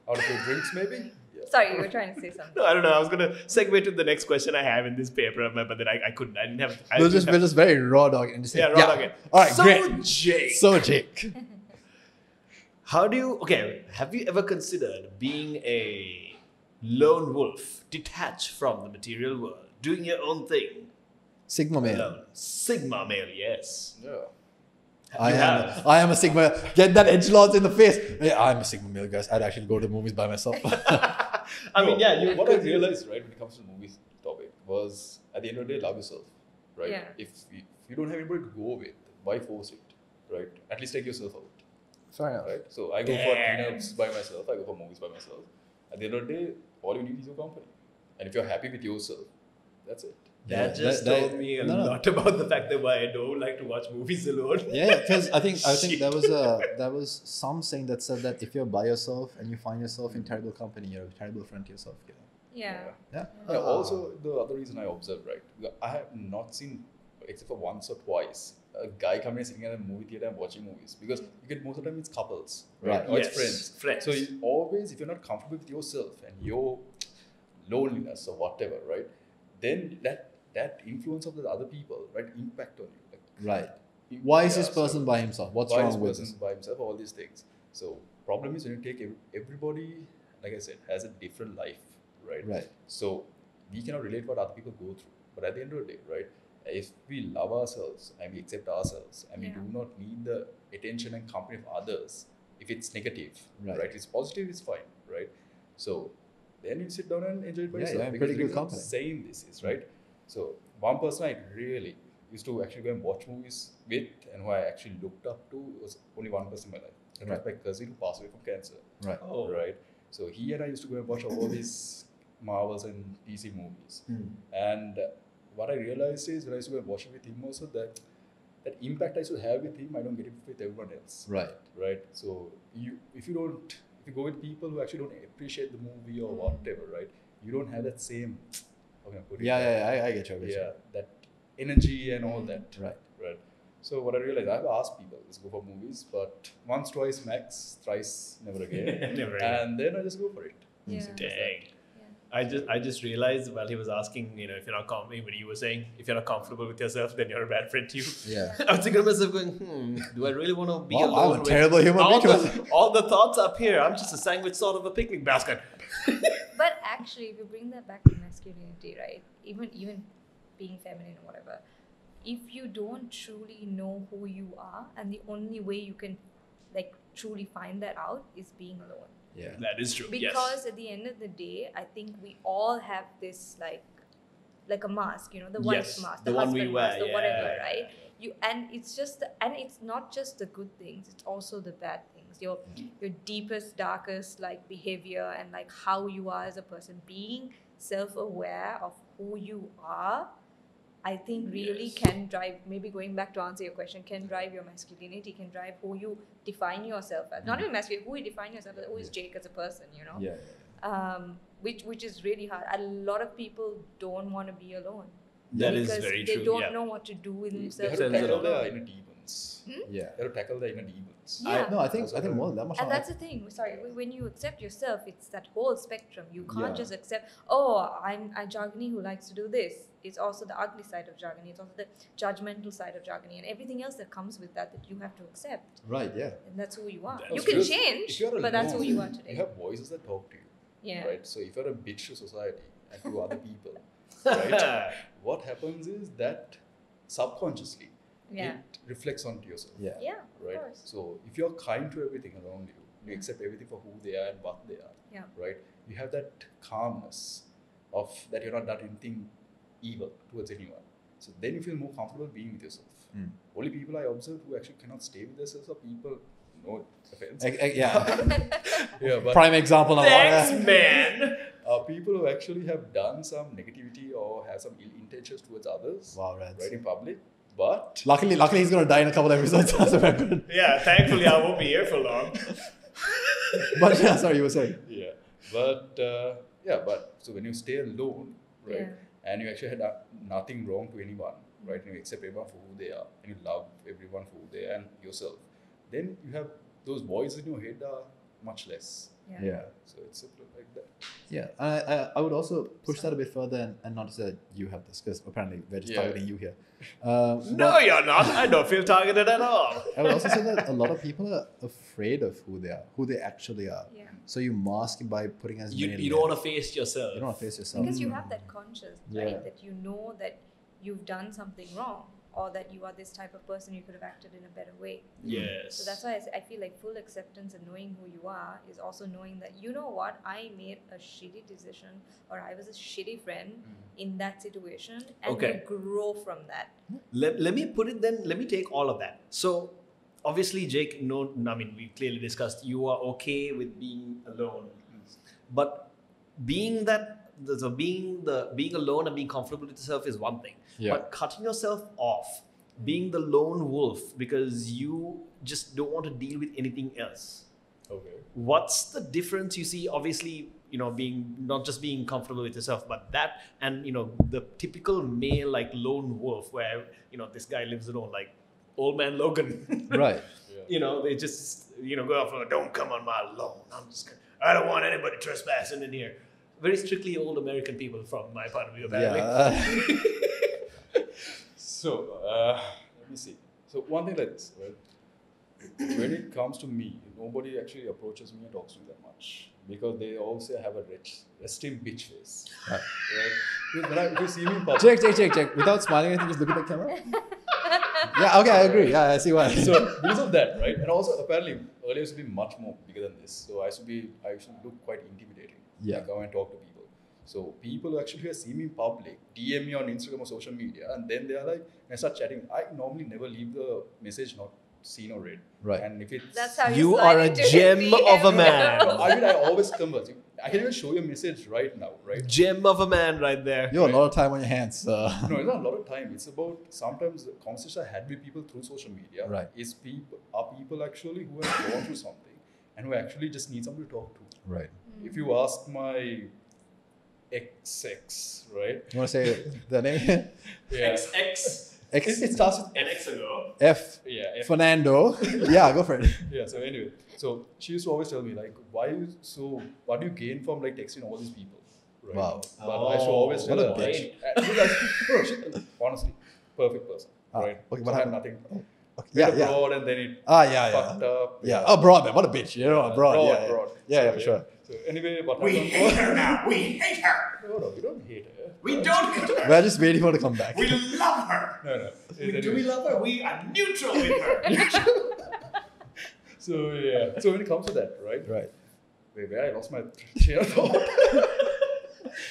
Out of your drinks, maybe? Yeah. Sorry, you were trying to say something. No, I don't know. I was gonna segue to the next question I have in this paper, but then I couldn't. I didn't have. We're just very raw dog and just say, raw dog. All right, so great. Jake. So Jake. How do you? Okay, have you ever considered being a lone wolf, detached from the material world, doing your own thing? Sigma male. Alone. Sigma male, yes. Yeah. I am a Sigma. Get that edgelords in the face. Yeah, I'm a Sigma male, guys. I'd actually go to the movies by myself. I mean, What I realized, right, when it comes to movies topic was at the end of the day, love yourself, right? Yeah. If you don't have anybody to go with, why force it, right? At least take yourself out, Fair enough. right? So I go for dinner by myself. I go for movies by myself. At the end of the day, all you need is your company, and if you're happy with yourself, that's it. That told me a lot about the fact that why I don't like to watch movies alone. Yeah, because I think there was some saying that said that if you're by yourself and you find yourself in terrible company, you're a terrible friend to yourself. Yeah. Yeah. Also, the other reason I observed, right, I have not seen, except for once or twice, a guy coming and sitting in a movie theater and watching movies, because you get most of the time it's couples, right? Or it's friends. So you always, if you're not comfortable with yourself and your loneliness or whatever, right, then that influence of the other people, right, impact on you. Right. Why is this person by himself? What's wrong with this? By himself, all these things. So problem is when you take everybody, like I said, has a different life, right? Right. So we cannot relate what other people go through. But at the end of the day, right, if we love ourselves and we accept ourselves and we do not need the attention and company of others, if it's negative, right? If it's positive, it's fine, right? So then you sit down and enjoy it by yourself. Yeah, because pretty good company. Saying this is, right? So one person I really used to actually go and watch movies with and who I actually looked up to was only one person in my life. That was my cousin who passed away from cancer. Right. Oh. Right. So he and I used to go and watch all these Marvels and DC movies. And what I realized is when I used to go and watch it with him also that impact I used to have with him, I don't get it with everyone else. Right. Right. So if you go with people who actually don't appreciate the movie or whatever, right, you don't have that same, how can I put it? I get you. That energy and all that. Right. Right. So what I realized, I've asked people, let's go for movies, but once, twice, max, thrice, never again. Never again. And then I just go for it. Yeah. Dang. I just realized while he was asking, if you're not comfortable, when you were saying, if you're not comfortable with yourself, then you're a bad friend to you. Yeah. I was thinking to myself going, do I really want to be Wow, alone? I'm a with terrible human being. all the thoughts up here. I'm just a sandwich sort of a picnic basket. But actually, if you bring that back to masculinity, right? Even being feminine or whatever, if you don't truly know who you are, and the only way you can truly find that out is being alone. Yeah. That is true. Because at the end of the day, I think we all have this like a mask, the wife mask, the one we husband wear, mask, the whatever, right? And it's just it's not just the good things; it's also the bad things. Your deepest, darkest behavior and how you are as a person. Being self-aware of who you are, I think really can drive, maybe going back to answer your question, can drive your masculinity, can drive who you define yourself as. Not even masculine, who you define yourself as, who is Jake as a person, you know? Which is really hard. A lot of people don't want to be alone. That is very because true. they don't know what to do with They themselves. have to to get tackle their along. inner demons. Yeah. They have to tackle their inner demons. Yeah. I think more than that much. And that's the thing. Sorry, when you accept yourself, it's that whole spectrum. You can't Yeah. just accept. Oh, I'm a Jagani who likes to do this. It's also the ugly side of Jagani. It's also the judgmental side of Jagani, and everything else that comes with that you have to accept. Right. Yeah. And that's who you are. That's You can Because change, if you're but that's who alone, you are today. You have voices that talk to you. Yeah. Right. So if you're a bitch to society and to other people, right? What happens is that subconsciously Yeah. it reflects onto yourself. Yeah. Yeah. Of Right. course. So if you're kind to everything around you, you accept everything for who they are and what they are. Yeah. Right. You have that calmness of that you're not done anything evil towards anyone. So then you feel more comfortable being with yourself. Mm. Only people I observe who actually cannot stay with themselves are people. No offense. Yeah. Yeah, but Prime example. Thanks, man. people who actually have done some negativity or have some ill intentions towards others, Wow, Reds. right, in public. But Luckily, he's gonna die in a couple episodes. So we're good. Yeah, thankfully I won't be here for long. But yeah, sorry, you were saying. yeah, but so when you stay alone, right, Yeah. and you actually had nothing wrong to anyone, right, and you accept everyone for who they are, and you love everyone for who they are and yourself, then you have those voices in your head are much less. Yeah. So it's simple like that. Yeah, I would also push that a bit further and not to say that you have this, because apparently we're just Yeah. targeting you here. No, you're not. I don't feel targeted at all. I would also say that a lot of people are afraid of who they are, who they actually are. Yeah. So you mask it by putting as many. You don't want layers. to face yourself. You don't want to face yourself. Because you have that conscious, Yeah. right? That you know that you've done something wrong, or that you are this type of person, you could have acted in a better way. Yes. So that's why I feel like full acceptance and knowing who you are is also knowing that, you know what, I made a shitty decision, or I was a shitty friend in that situation, and Okay. you grow from that. Let me put it then, let me take all of that. So, obviously, Jake, we clearly discussed you are okay with being alone. But being alone and being comfortable with yourself is one thing. Yeah. But cutting yourself off, being the lone wolf because you just don't want to deal with anything else. Okay. What's the difference you see? Obviously, being not just being comfortable with yourself, but that, and the typical male like lone wolf where this guy lives alone, like old man Logan. Right. They just go out for don't come on my lawn. I don't want anybody trespassing in here. Very strictly old American people from my part of view, apparently. Yeah. So, let me see. So, one thing like this, right? When it comes to me, nobody actually approaches me and talks to me that much because they also have a resting bitch face. Right. Right? If you see me in public, Check. Without smiling, anything, just look at the camera. Yeah. Okay, I agree. Yeah, I see why. so because of that, right? And also apparently earlier used to be much more bigger than this. So I used to look quite intimidating. Yeah. I go and talk to people. So people who actually see me in public, DM me on Instagram or social media, and then they are like, and I start chatting. I normally never leave the message not seen or read. Right. And if it's That's how You slide are a into his gem of a DM. man. No, I always converse. I can even show you a message right now, right? Gem of a man right there. You have a lot of time on your hands. No, it's not a lot of time. It's about sometimes the conversations I had with people through social media. Right. Are people actually who have gone through something and who actually just need somebody to talk to. Right. If you ask my ex, right? You want to say the name? Yeah. XX. It starts with An X ago. F. yeah. Fernando. Yeah, go for it. Yeah. So anyway, so she used to always tell me like, what do you gain from like texting all these people? Right? Wow. But I used to always tell what a her, bitch. She, honestly, perfect person, Ah, right? okay, So what I had happened? nothing. Okay. Went Yeah. abroad and then it Yeah. fucked up. Yeah. Oh, broad man. What a bitch. Broad. Yeah. Broad. Yeah, for sure. So anyway, what We happened? hate her now. We hate her. No, we don't hate her. We don't hate her. We're just waiting for her to come back. We love her. No. Do we love her? We are neutral with her. So yeah. So when it comes to that, right? Right. Wait, where I lost my chain of thought.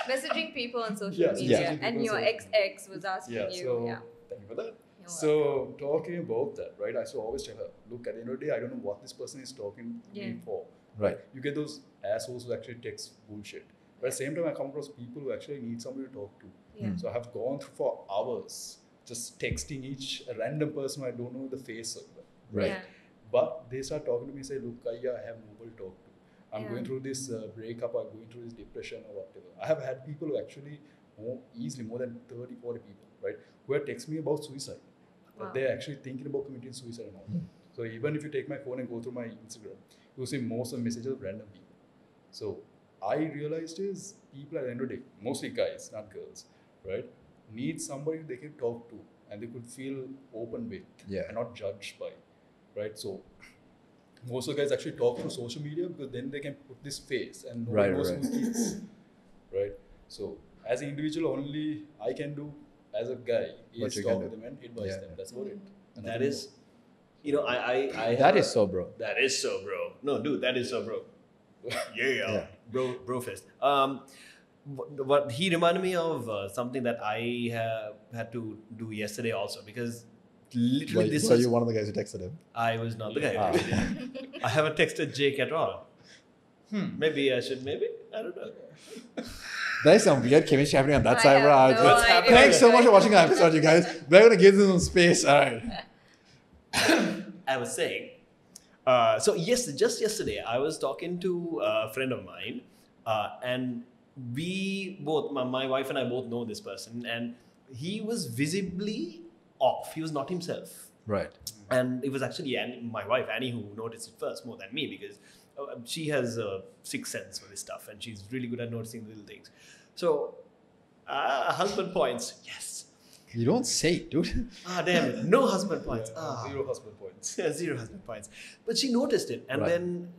Messaging people on social Yeah, media, messaging and people your on social XX was asking Yeah. you. So Yeah. thank you for that. You're So talking about that, right? I used to always tell her, look, at the end of the day, I don't know what this person is talking to Yeah. me for. Right. You get those assholes who actually text bullshit. But at the same time, I come across people who actually need somebody to talk to. Yeah. So I have gone through for hours just texting each random person I don't know the face of them. Right. Yeah. But they start talking to me, say, look, I have nobody to talk to. I'm Yeah. going through this breakup, I'm going through this depression or whatever. I have had people who actually more than 30, 40 people, right, who have texted me about suicide. Wow. That they're actually thinking about committing suicide and all. So even if you take my phone and go through my Instagram, you'll see most of the messages of random people. So I realized is people at the end of the day, mostly guys, not girls, right, need somebody they can talk to and they could feel open with and not judged by, right? So most of the guys actually talk through social media because then they can put this face and no one knows who it is, right? So as an individual, only I can do as a guy is talk to them and advise them. That's about it. And That is, you know, I That is so, bro. That is so, bro. No, dude, that is so, bro. Yeah. Bro fest. What he reminded me of something that I had to do yesterday also, because literally this Were was, you one of the guys who texted him? I was not the guy. Ah. I haven't texted Jake at all. Maybe I should. Maybe I don't know. There's some weird chemistry happening on that I side, bro. have no idea. Thanks so much for watching our episode, you guys. We're gonna give them some space. All right. I was saying. So just yesterday, I was talking to a friend of mine, and we both, my wife and I both know this person, and he was visibly off. He was not himself. Right. And it was actually my wife, Annie, who noticed it first more than me, because she has a sixth sense for this stuff, and she's really good at noticing little things. So, husband points, yes. You don't say it, dude. Damn it, no husband points. Zero husband points. Yeah, 0 husband points. But she noticed it, and Right. then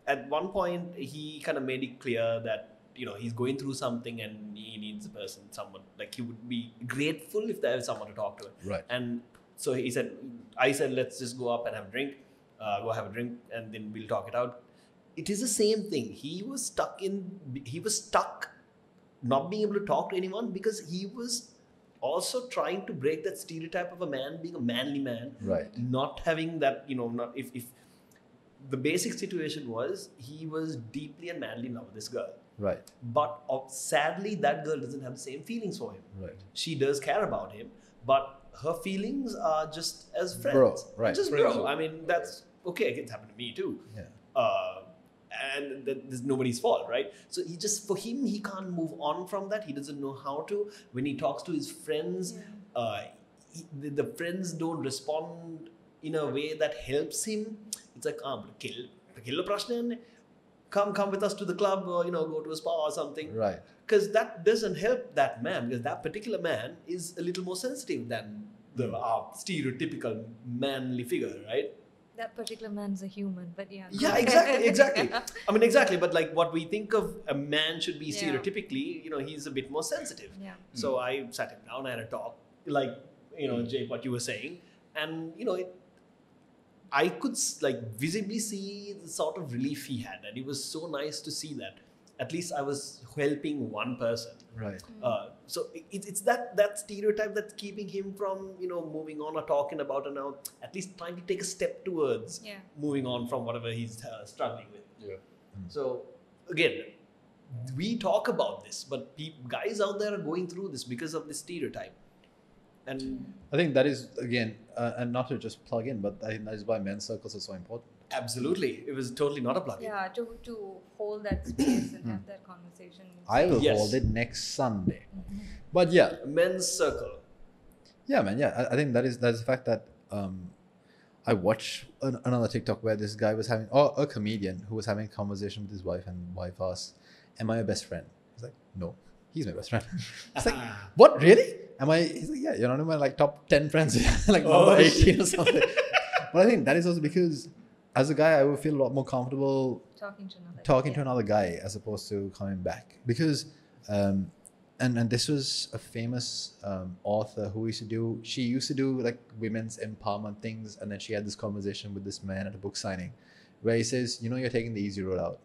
at one point he kind of made it clear that, you know, he's going through something and he needs a person, someone, like he would be grateful if there was someone to talk to. Right. And so I said, let's just go up and have a drink, and then we'll talk it out. It is the same thing. He was stuck not being able to talk to anyone because he was also trying to break that stereotype of a man being a manly man. Right. Not having that, you know, not if the basic situation was he was deeply and madly in love with this girl. Right. But sadly, that girl doesn't have the same feelings for him. Right. She does care about him, but her feelings are just as friends. Bro, right. Just Friends. bro. I mean, that's okay. It's happened to me too. Yeah. And there's nobody's fault, right? So for him, he can't move on from that. He doesn't know how to. When he talks to his friends, the friends don't respond in a way that helps him. It's like, kill prashna. Come with us to the club, or, you know, go to a spa or something. Right. Because that doesn't help that man, because that particular man is a little more sensitive than the stereotypical manly figure, right? That particular man's a human, but yeah. Yeah, exactly. I mean, exactly. But like what we think of a man should be Yeah. stereotypically, you know, he's a bit more sensitive. Yeah. So I sat him down, I had a talk, like, you know, Jake, what you were saying. And, you know, I could like visibly see the sort of relief he had. And it was so nice to see that. At least I was helping one person. Right. So it's that stereotype that's keeping him from, you know, moving on or talking about it now, at least trying to take a step towards moving on from whatever he's struggling with. Yeah. So again, we talk about this, but guys out there are going through this because of this stereotype. And I think that is, again, and not to just plug in, but I think that is why men's circles are so important. absolutely, it was totally not a plug-in. Yeah, to hold that space and have that conversation. I will Yes. hold it next Sunday. But yeah, Men's circle. yeah, man, yeah. I think that is the fact that I watched another TikTok where this guy was having, a comedian who was having a conversation with his wife, and wife asked, "Am I your best friend?" He's like, "No, he's my best friend." It's like, "What, really? Am I?" He's like, "Yeah, you're not in my like top 10 friends, like number 18 or something." But I think that is also because as a guy, I would feel a lot more comfortable talking to another guy as opposed to coming back, because and this was a famous author who she used to do like women's empowerment things, and then she had this conversation with this man at a book signing where he says, "You know, you're taking the easy road out."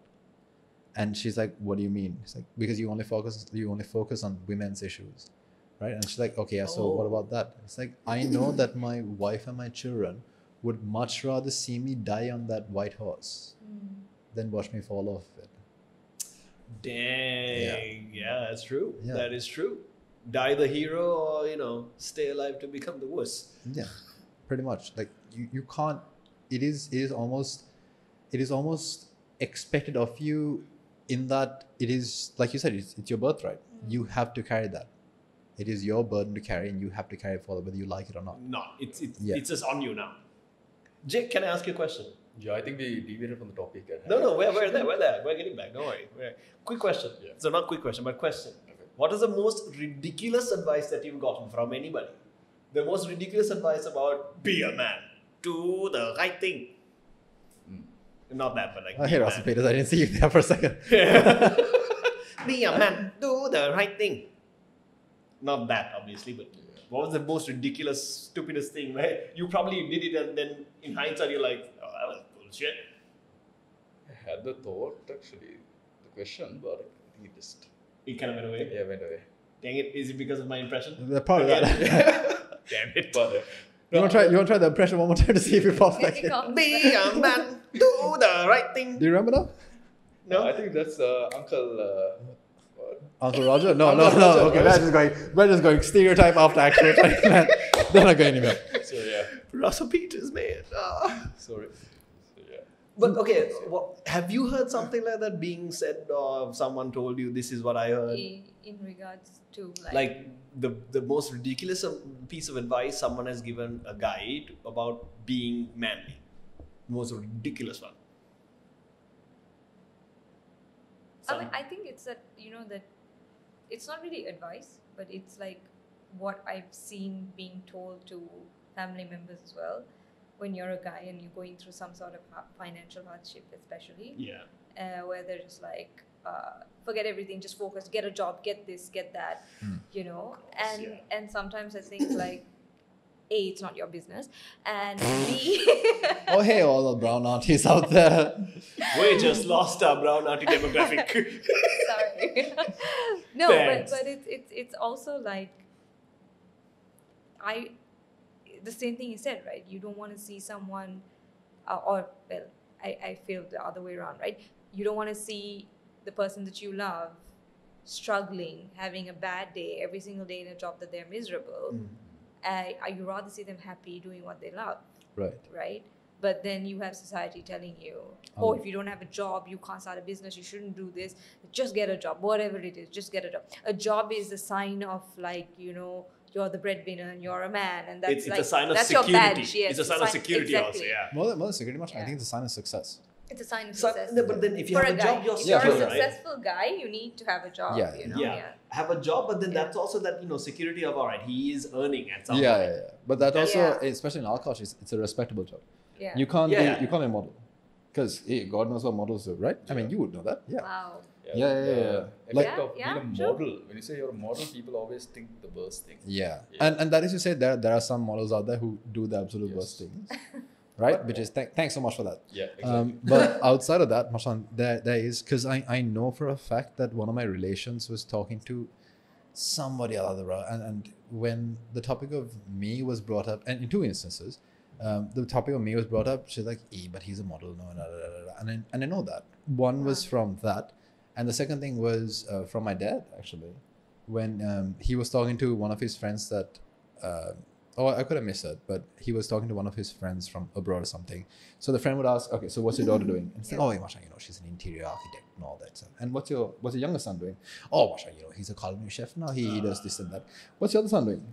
And she's like, "What do you mean?" He's like, "Because you only focus on women's issues, right?" And she's like, "Okay, so what about that?" It's like, "I know that my wife and my children would much rather see me die on that white horse than watch me fall off it." Dang. Yeah, that's true. Yeah. That is true. die the hero or, you know, stay alive to become the wuss. Yeah, pretty much. Like you can't. It is almost expected of you, in that it is, like you said, it's your birthright. You have to carry that. It is your burden to carry, and you have to carry it forward, whether you like it or not. No, it's just on you now. Jake, can I ask you a question? Yeah, I think we deviated from the topic. No, we're there. We're getting back. Don't worry. Quick question. Yeah. So not quick question, but question. Okay. What is the most ridiculous advice that you've gotten from anybody? The most ridiculous advice about be a man, do the right thing. Not that, but like. Oh, hey, Russell Peters, I didn't see you there for a second. Be a man, do the right thing. Not that, obviously, but what was the most ridiculous, stupidest thing, right? You probably did it, and then in hindsight, you're like, oh, that was bullshit. I had the thought, actually, the question, but I think it just It kind of went away. yeah, went away. Dang it, is it because of my impression? Probably that. Damn it. But You want to try the impression one more time to see if it pops back in? Be a man, do the right thing. Do you remember that? No? I think that's Uncle. What? Uncle Roger? No. Roger, Okay, right? we're just going stereotype after actual type, man. They're not going anywhere. So yeah, Russell Peters, man. sorry. So yeah. But okay, have you heard something like that being said, or someone told you this is what I heard? In regards to Like the most ridiculous piece of advice someone has given a guy about being manly. The most ridiculous one. I mean, I think it's that, you know, that it's not really advice, but it's like what I've seen being told to family members as well. When you're a guy and you're going through some sort of financial hardship, especially, Yeah. where they're just like, forget everything, just focus, get a job, get this, get that, you know. And sometimes I think like, A, it's not your business, and B, Oh, hey, all the brown aunties out there. We just lost our brown auntie demographic. sorry. No, Thanks. but it's also like the same thing you said, right? You don't want to see someone, I feel the other way around, right? You don't want to see the person that you love struggling, having a bad day every single day in a job that they're miserable. You rather see them happy doing what they love, right? But then you have society telling you, if you don't have a job, you can't start a business, you shouldn't do this, just get a job, whatever it is, just get a job. A job is a sign of, like, you know, you're the breadwinner and you're a man, and that's it's like, a sign of that's security. your badge. Yes, it's a sign of security exactly. also, yeah. More than security, much. I Yeah. think it's a sign of success. It's a sign of So, success. no, but then if you For have a job, you're if you're secure, a right? successful guy, you need to have a job, Yeah. you know? Yeah. Have a job, but then that's also that, you know, security of, all right, he is earning at some Yeah, point. yeah, yeah. But that also, Yeah. especially in our culture, it's a respectable job. Yeah. You can't Yeah. be a model, because God knows what models do, right? I mean, you would know that. Yeah. Wow. Yeah. Effect Like- of Yeah, being a true. model. When you say you're a model, people always think the worst thing. Yeah. Yeah. And that is to say there are some models out there who do the absolute worst things, right? Which is thanks so much for that. Yeah, exactly. But outside of that, Mashan, there is, because I know for a fact that one of my relations was talking to somebody other, and when the topic of me was brought up, and in two instances, the topic of me was brought up, she's like, but he's a model, no, and I know that. One was from that, and the second thing was from my dad, actually, when he was talking to one of his friends that, I could have missed that, but he was talking to one of his friends from abroad or something. So the friend would ask, okay, so what's your daughter doing? And it's like, Masha, you know, she's an interior architect and all that stuff. And what's your younger son doing? Oh, Masha, you know, he's a culinary chef now. He does this and that. What's your other son doing?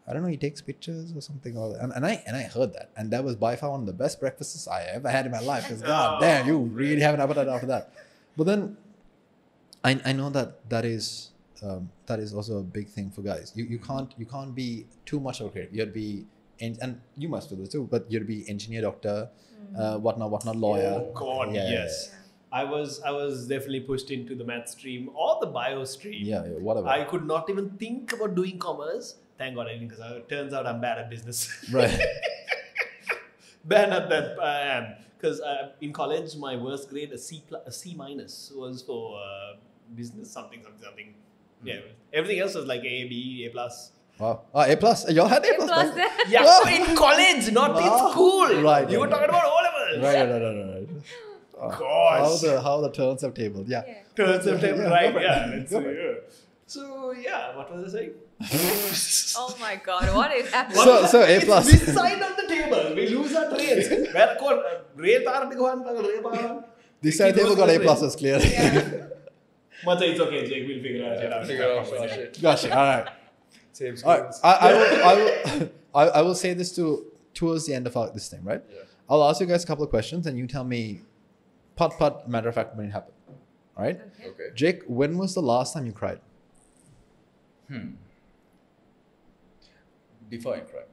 I don't know, he takes pictures or something. And I heard that. And that was by far one of the best breakfasts I ever had in my life. Because god damn, you really have an appetite after that. But then I know that is also a big thing for guys. You can't be too much of a creative. You have to be, and you must do this too, but you have to be engineer, doctor, whatnot, lawyer. Oh God, Yeah, yes. I was definitely pushed into the math stream or the bio stream. Yeah, whatever. I could not even think about doing commerce. Thank God I didn't, because it turns out I'm bad at business. Right. Bad at that I am. Because in college, my worst grade, a C minus, was for business something. Yeah, everything else was like A, B, A plus. Wow. A plus. Y'all had A plus. Plus there. Yeah, Wow. in college, not in school. Right, You were right, talking about O levels. Right. Gosh. How the turns have tabled. Yeah. Turns out, Yeah, right? go for it. Yeah. Go for it. So yeah, what was I saying? Oh my god, what is happening? So A plus. It's this side of the table. We lose our trails. Where called rail party go This side table got A pluses clearly. But it's okay, Jake. We'll figure it out. Gotcha. All right. Same All right. skills. I will say this towards the end of this thing, right? Yeah. I'll ask you guys a couple of questions and you tell me, matter of fact, when it happened. All right? Okay. Jake, when was the last time you cried? Define crime.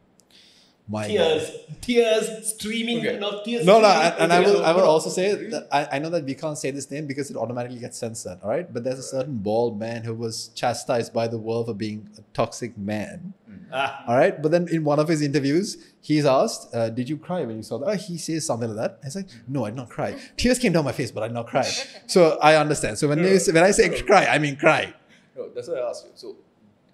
My God. Tears streaming. Okay. Not tears. No, streaming. and I will also say that I know that we can't say this name because it automatically gets censored, all right? But there's a certain bald man who was chastised by the world for being a toxic man, all right? But then in one of his interviews, he's asked, did you cry when you saw that? Oh, he says something like that. I was like, no, I did not cry. Tears came down my face, but I did not cry. So I understand. So when I say cry, I mean cry. No, that's why I asked you. So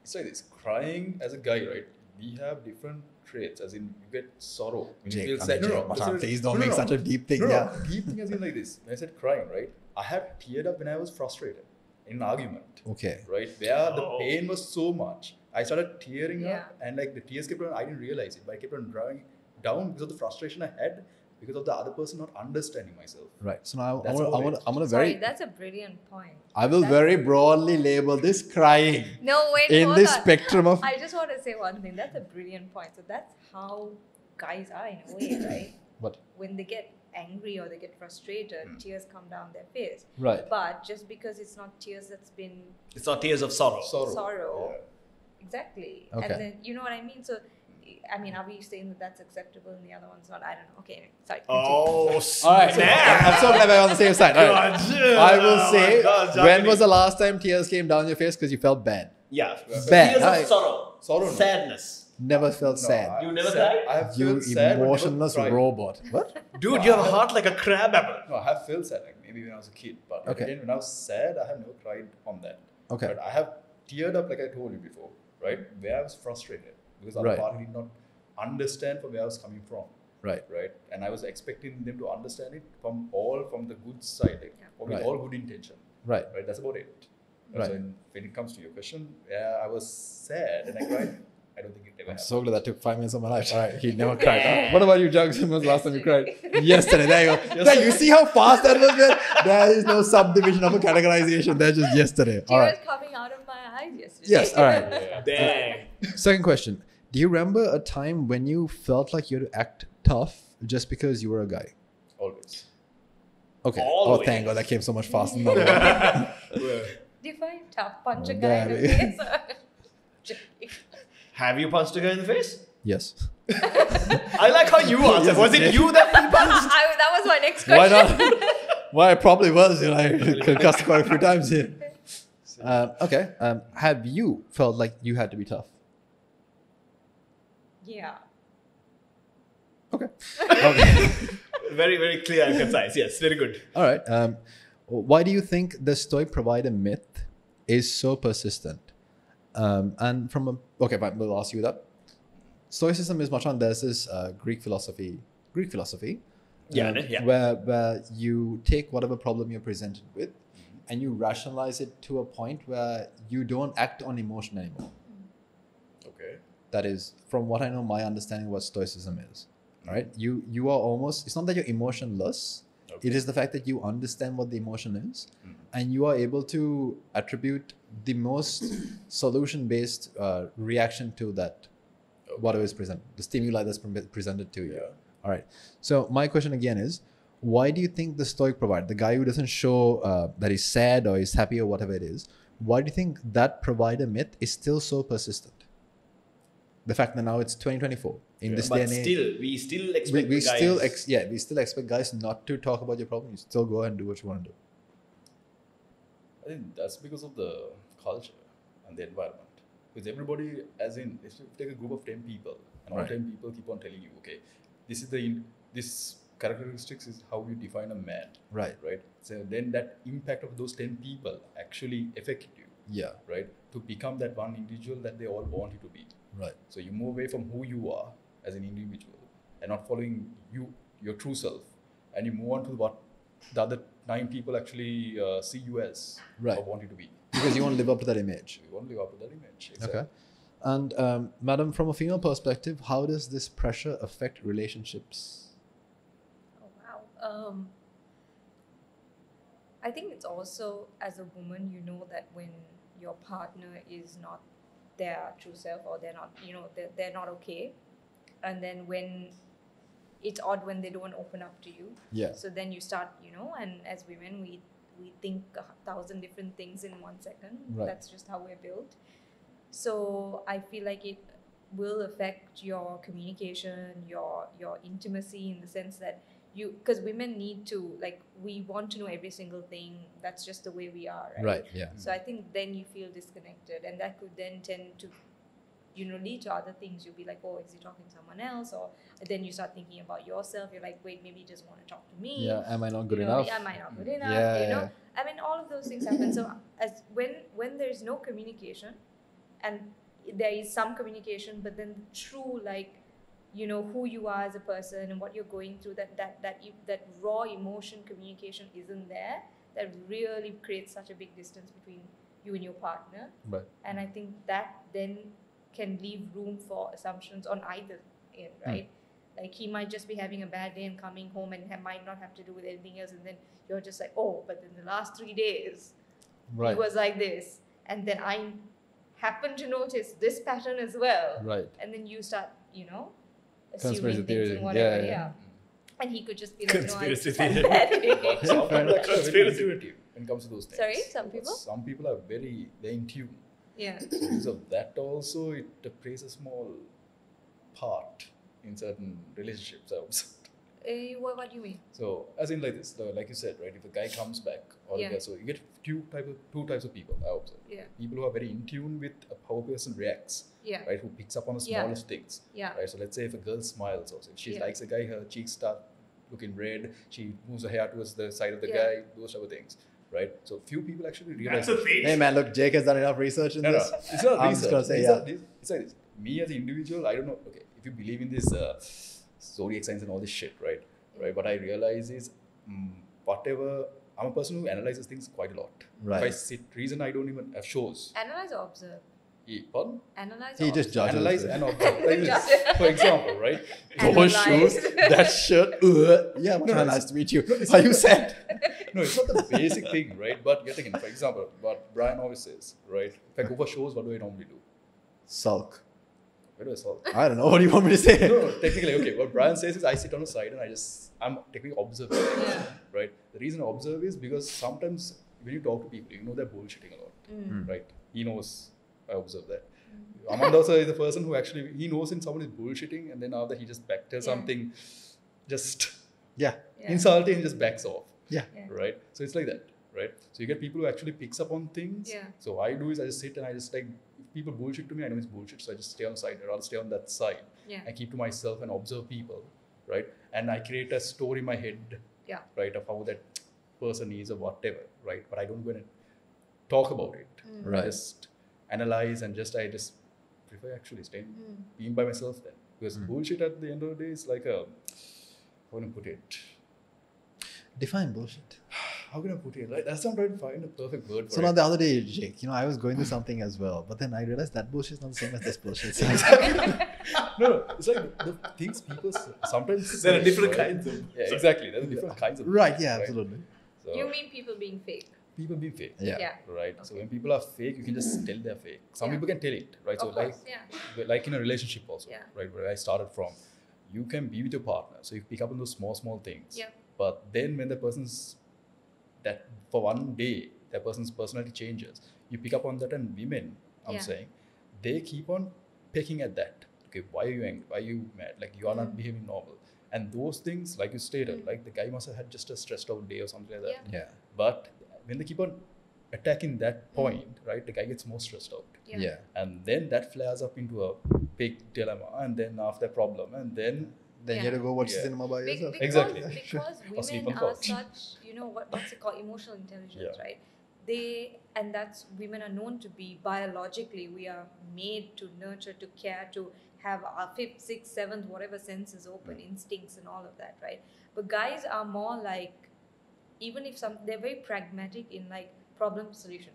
it's like this. Crying as a guy, right? We have different traits. As in, you get sorrow. When Jake, you feel I sad. mean, Jake, Listen, please don't make such a deep thing. No, Yeah. deep thing as in like this. When I said crying, right? I have teared up when I was frustrated in an argument. Okay. Right? Where the pain was so much. I started tearing Yeah. up and like the tears kept on, I didn't realize it, but I kept on drawing down because of the frustration I had because of the other person not understanding myself. Right. So now That's I'm about gonna Sorry, very, that's a brilliant point. I will That's- very broadly label this crying No, wait, in hold this on. spectrum of. I just want to say one thing. That's a brilliant point. So that's how guys are in a way, right? What? When they get angry or they get frustrated, tears come down their face. Right. But just because it's not tears that's been It's not tears of sorrow. sorrow. Yeah. Exactly. Okay. And then, you know what I mean? So, I mean, are we saying that that's acceptable and the other one's not? I don't know. Okay, sorry. continue. Oh, All right. So I'm so glad we're on the same side. All right. I will say, when was the last time tears came down your face because you felt bad? Yeah. Bad. Tears Alright. of sorrow. Sorrow, no. Sadness. Never felt sad. You never sad. cried? I have You felt sad, but never emotionless cried. robot. What? Dude, you have a heart like a crab apple. No, I have felt sad, like maybe when I was a kid. But Okay. again, when I was sad, I have never cried on that. Okay. But I have teared up, like I told you before, right? Where I was frustrated because other Right. party did not understand from where I was coming from, Right. right? And I was expecting them to understand it from the good side, like, or with Right. all good intention, Right. right? That's about it. Right. So when it comes to your question, yeah, I was sad and I cried. I don't think it ever I'm happened. so glad that took 5 minutes of my life. All right. He never cried. Huh? What about you, Jugs? When was the last time you cried? Yesterday. There you go. There, you see how fast that was, man? There is no subdivision of a categorization. That's just yesterday. All Tears right. coming out of my eyes yesterday. Yes. All right. Yeah. Dang. Second question. Do you remember a time when you felt like you had to act tough just because you were a guy? Always. Okay. Always. Oh, thank God. That came so much faster than that one. Define tough punch a Oh, guy in the damn. face. Have you punched a guy in the face? Yes. I like how you answered. Yes, Was it it did. you that he punched? That was my next Why question. not? Why it probably was. You know, I concussed quite a few times here. Okay. Have you felt like you had to be tough? Yeah. Okay. Okay. Very, very clear and concise. Yes, very good. All right. Why do you think the Stoic provider myth is so persistent? And from a okay, fine, we'll ask you that. Stoicism is much on. There's this Greek philosophy, Yeah. where you take whatever problem you're presented with, and you rationalize it to a point where you don't act on emotion anymore. Okay. That is, from what I know, my understanding of what Stoicism is. Right? You are almost. It's not that you're emotionless. Okay. It is the fact that you understand what the emotion is, and you are able to attribute the most solution-based reaction to that, whatever is present, the stimuli that's presented to you. Yeah. All right. So my question again is, why do you think the Stoic provider, the guy who doesn't show that he's sad or he's happy or whatever it is, why do you think that provider myth is still so persistent? The fact that now it's 2024 in this day But and age. still, we still expect We the guys. still we still expect guys not to talk about your problem. You still go and do what you want to do. I think that's because of the culture and the environment. Because everybody, as in, if you take a group of 10 people, and all Right. 10 people keep on telling you, okay, this characteristics is how you define a man, Right. right? So then that impact of those 10 people actually affect you, Yeah. right? To become that one individual that they all want you to be. Right. So you move away from who you are as an individual and not following your true self, and you move on to what the other 9 people actually see you as Right. or want you to be. Because you want to live up to that image. We won't live up to that image. Exactly. Okay. And madam, from a female perspective, how does this pressure affect relationships? Oh wow. I think it's also, as a woman, you know that when your partner is not their true self, or they're not, they're not okay, and then when it's odd when they don't open up to you. Yeah. So then you start, and as women, we think 1,000 different things in 1 second. Right. That's just how we're built. So I feel like it will affect your communication, your intimacy, in the sense that because women need to, like, we want to know every single thing. That's just the way we are, right? Right. Yeah. So I think then you feel disconnected, and that could then tend to, lead to other things. You'll be like, oh, is he talking to someone else? Or then you start thinking about yourself. You're like, wait, maybe he just want to talk to me. Yeah. Am I not good enough? Am I not good enough? Yeah. I mean, all of those things happen. So as when there's no communication, and there is some communication, but then true, like, who you are as a person and what you're going through, that raw emotion communication isn't there, that really creates such a big distance between you and your partner. Right. And I think that then can leave room for assumptions on either end, right? Like, he might just be having a bad day and coming home and might not have to do with anything else, and then you're just like, oh, but in the last 3 days Right. he was like this, and then I happen to notice this pattern as well. Right. And then you start, Conspiracy assuming things theory. and whatever. Yeah, Yeah, yeah. And he could just be like, Conspiracy no, theory. Some people are very Conspiracy. intuitive when it comes to those things. Sorry, some people? Some people are they're in tune. Yeah. So because of that also, it plays a small part in certain relationships, I would say. What do you mean? So, as in like this, like you said, right? If a guy comes back, or Yeah. a guy, so you get two types of people, I observe. Yeah. People who are very in tune with how a person reacts, Yeah. right? Who picks up on the Yeah. smallest things, Yeah. right? So let's say if a girl smiles, also, if she Yeah. likes a guy, her cheeks start looking red. She moves her hair towards the side of the Yeah. guy. Those type of things, right? So few people actually realize. That's a thing. Hey man, look, Jake has done enough research in No, this. it's not I'm just research. gonna say, It's yeah. not this. It's like this. Me as an individual, I don't know. Okay, if you believe in this zodiac signs and all this shit, right? What I realize is, whatever, I'm a person who analyzes things quite a lot. Right. If I sit, reason I don't even have shows. Analyze or observe? Pardon? Analyze He or just observe? judges. Analyze it. and observe. Like this. For example, right? Those Analyze. shoes, that shirt. Yeah, No, nice to meet you. Are you sad? No, it's not the basic thing, right? But you're thinking, for example, what Brian always says, right? If I go for shows, what do I normally do? Sulk. Where do I solve? I don't know. What do you want me to say? No, technically, okay. What Brian says is I sit on the side and I'm technically observing, right? The reason I observe is because sometimes when you talk to people, you know they're bullshitting a lot, right? He knows, I observe that. Amanda also is the person who actually, he knows when someone is bullshitting, and then after he just tells something, just Yeah. Yeah. insulting and just backs off, Yeah. Yeah. right? So it's like that, right? So you get people who actually picks up on things. Yeah. So what I do is I just sit and I just like, if people bullshit to me, I know it's bullshit, so I just stay on the side. I'd rather stay on that side. Yeah. I keep to myself and observe people, right? And I create a story in my head, Yeah. right, of how that person is or whatever, right? But I don't go and talk about it. Right. I just analyze and I just prefer actually staying being by myself then. Because bullshit at the end of the day is like a, how can I put it? Define bullshit. How can I put it? Like, that's what I'm trying to find a perfect word for So it. now the other day, Jake, I was going through something as well, but then I realized that bullshit is not the same as this bullshit. No, it's like the things people sometimes There are say, different right? kinds of. Yeah, exactly. There are different kinds of Right, yeah, right? absolutely. So You mean people being fake? people be fake. Yeah. Yeah. Right. So when people are fake, you can just tell they're fake. Some Yeah. people can tell it, right? So Of course, yeah. like in a relationship also, Yeah. right? Where I started from, you can be with your partner, so you pick up on those small things. Yeah. But then when the person's that for one day, that person's personality changes, you pick up on that, and women, I'm Yeah. saying, they keep on picking at that. Okay, why are you angry? Why are you mad? Like you are not behaving normal. And those things, like you stated, like the guy must have had just a stressed out day or something like that. Yeah. But when they keep on attacking that point, right, the guy gets more stressed out. Yeah. Yeah. And then that flares up into a big dilemma, and then after problem, and then Then you have to go watch Yeah. cinema by yourself. Because, Exactly. Because Or sleep women on are couch. such, what's it called, emotional intelligence, Yeah. right? And that's, women are known to be, biologically, we are made to nurture, to care, to have our 5th, 6th, 7th, whatever senses open, instincts and all of that, right? But guys are more like, even if they're very pragmatic in like, problem solution,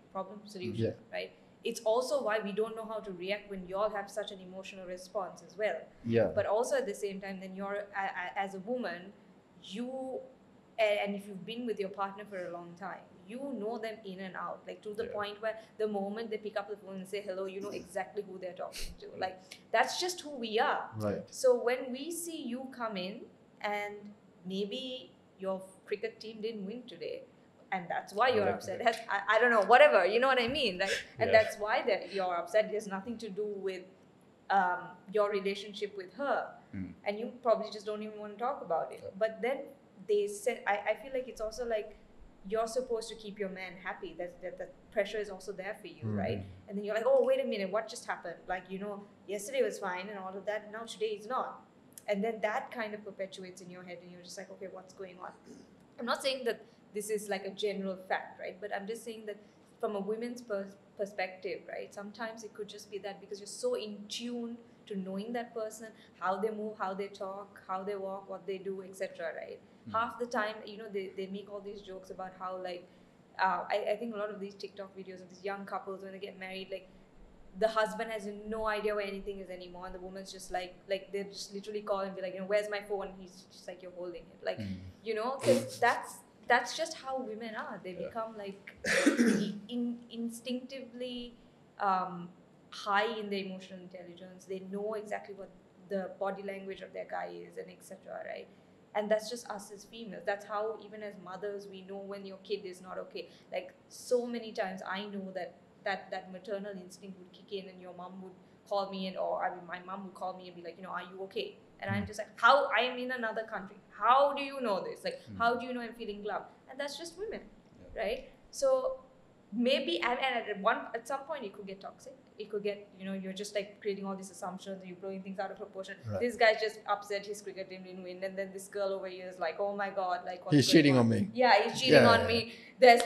Yeah. right? It's also why we don't know how to react when you all have such an emotional response as well. Yeah. But also at the same time, then you're as a woman, you and if you've been with your partner for a long time, you know them in and out, like to the point where the moment they pick up the phone and say hello, you know exactly who they're talking to. Like that's just who we are. Right. So when we see you come in and maybe your cricket team didn't win today, and that's why you're upset. I don't know, whatever, you know what I mean, right? And that's why that you're upset. It has nothing to do with your relationship with her, and you probably just don't even want to talk about it. But then they said, I feel like it's also like you're supposed to keep your man happy. That pressure is also there for you, right? And then you're like, oh, wait a minute, what just happened? Like, you know, yesterday was fine and all of that, and now today is not. And then that kind of perpetuates in your head, and you're just like, okay, what's going on? I'm not saying that this is like a general fact, right? But I'm just saying that from a women's perspective, right? Sometimes it could just be that because you're so in tune to knowing that person, how they move, how they talk, how they walk, what they do, etc., right? Half the time, you know, they make all these jokes about how, like, I think a lot of these TikTok videos of these young couples, when they get married, like, the husband has no idea where anything is anymore, and the woman's just like they just literally call and be like, you know, where's my phone? And he's just like, you're holding it, like, you know, because that's just how women are. They become like instinctively high in their emotional intelligence. They know exactly what the body language of their guy is, and etc., right? And that's just us as females. That's how even as mothers we know when your kid is not okay. Like so many times I know that maternal instinct would kick in, and your mom would call me, and my mom would call me and be like, you know, are you okay? And I'm just like, how? I am in another country. How do you know this? Like, how do you know I'm feeling glum? And that's just women, right? So maybe and at some point it could get toxic. It could get, you know, you're just like creating all these assumptions and you're blowing things out of proportion. Right. This guy's just upset his cricket team didn't win, and then this girl over here is like, oh my god, like what's he's cheating on me. Yeah, he's cheating on me. There's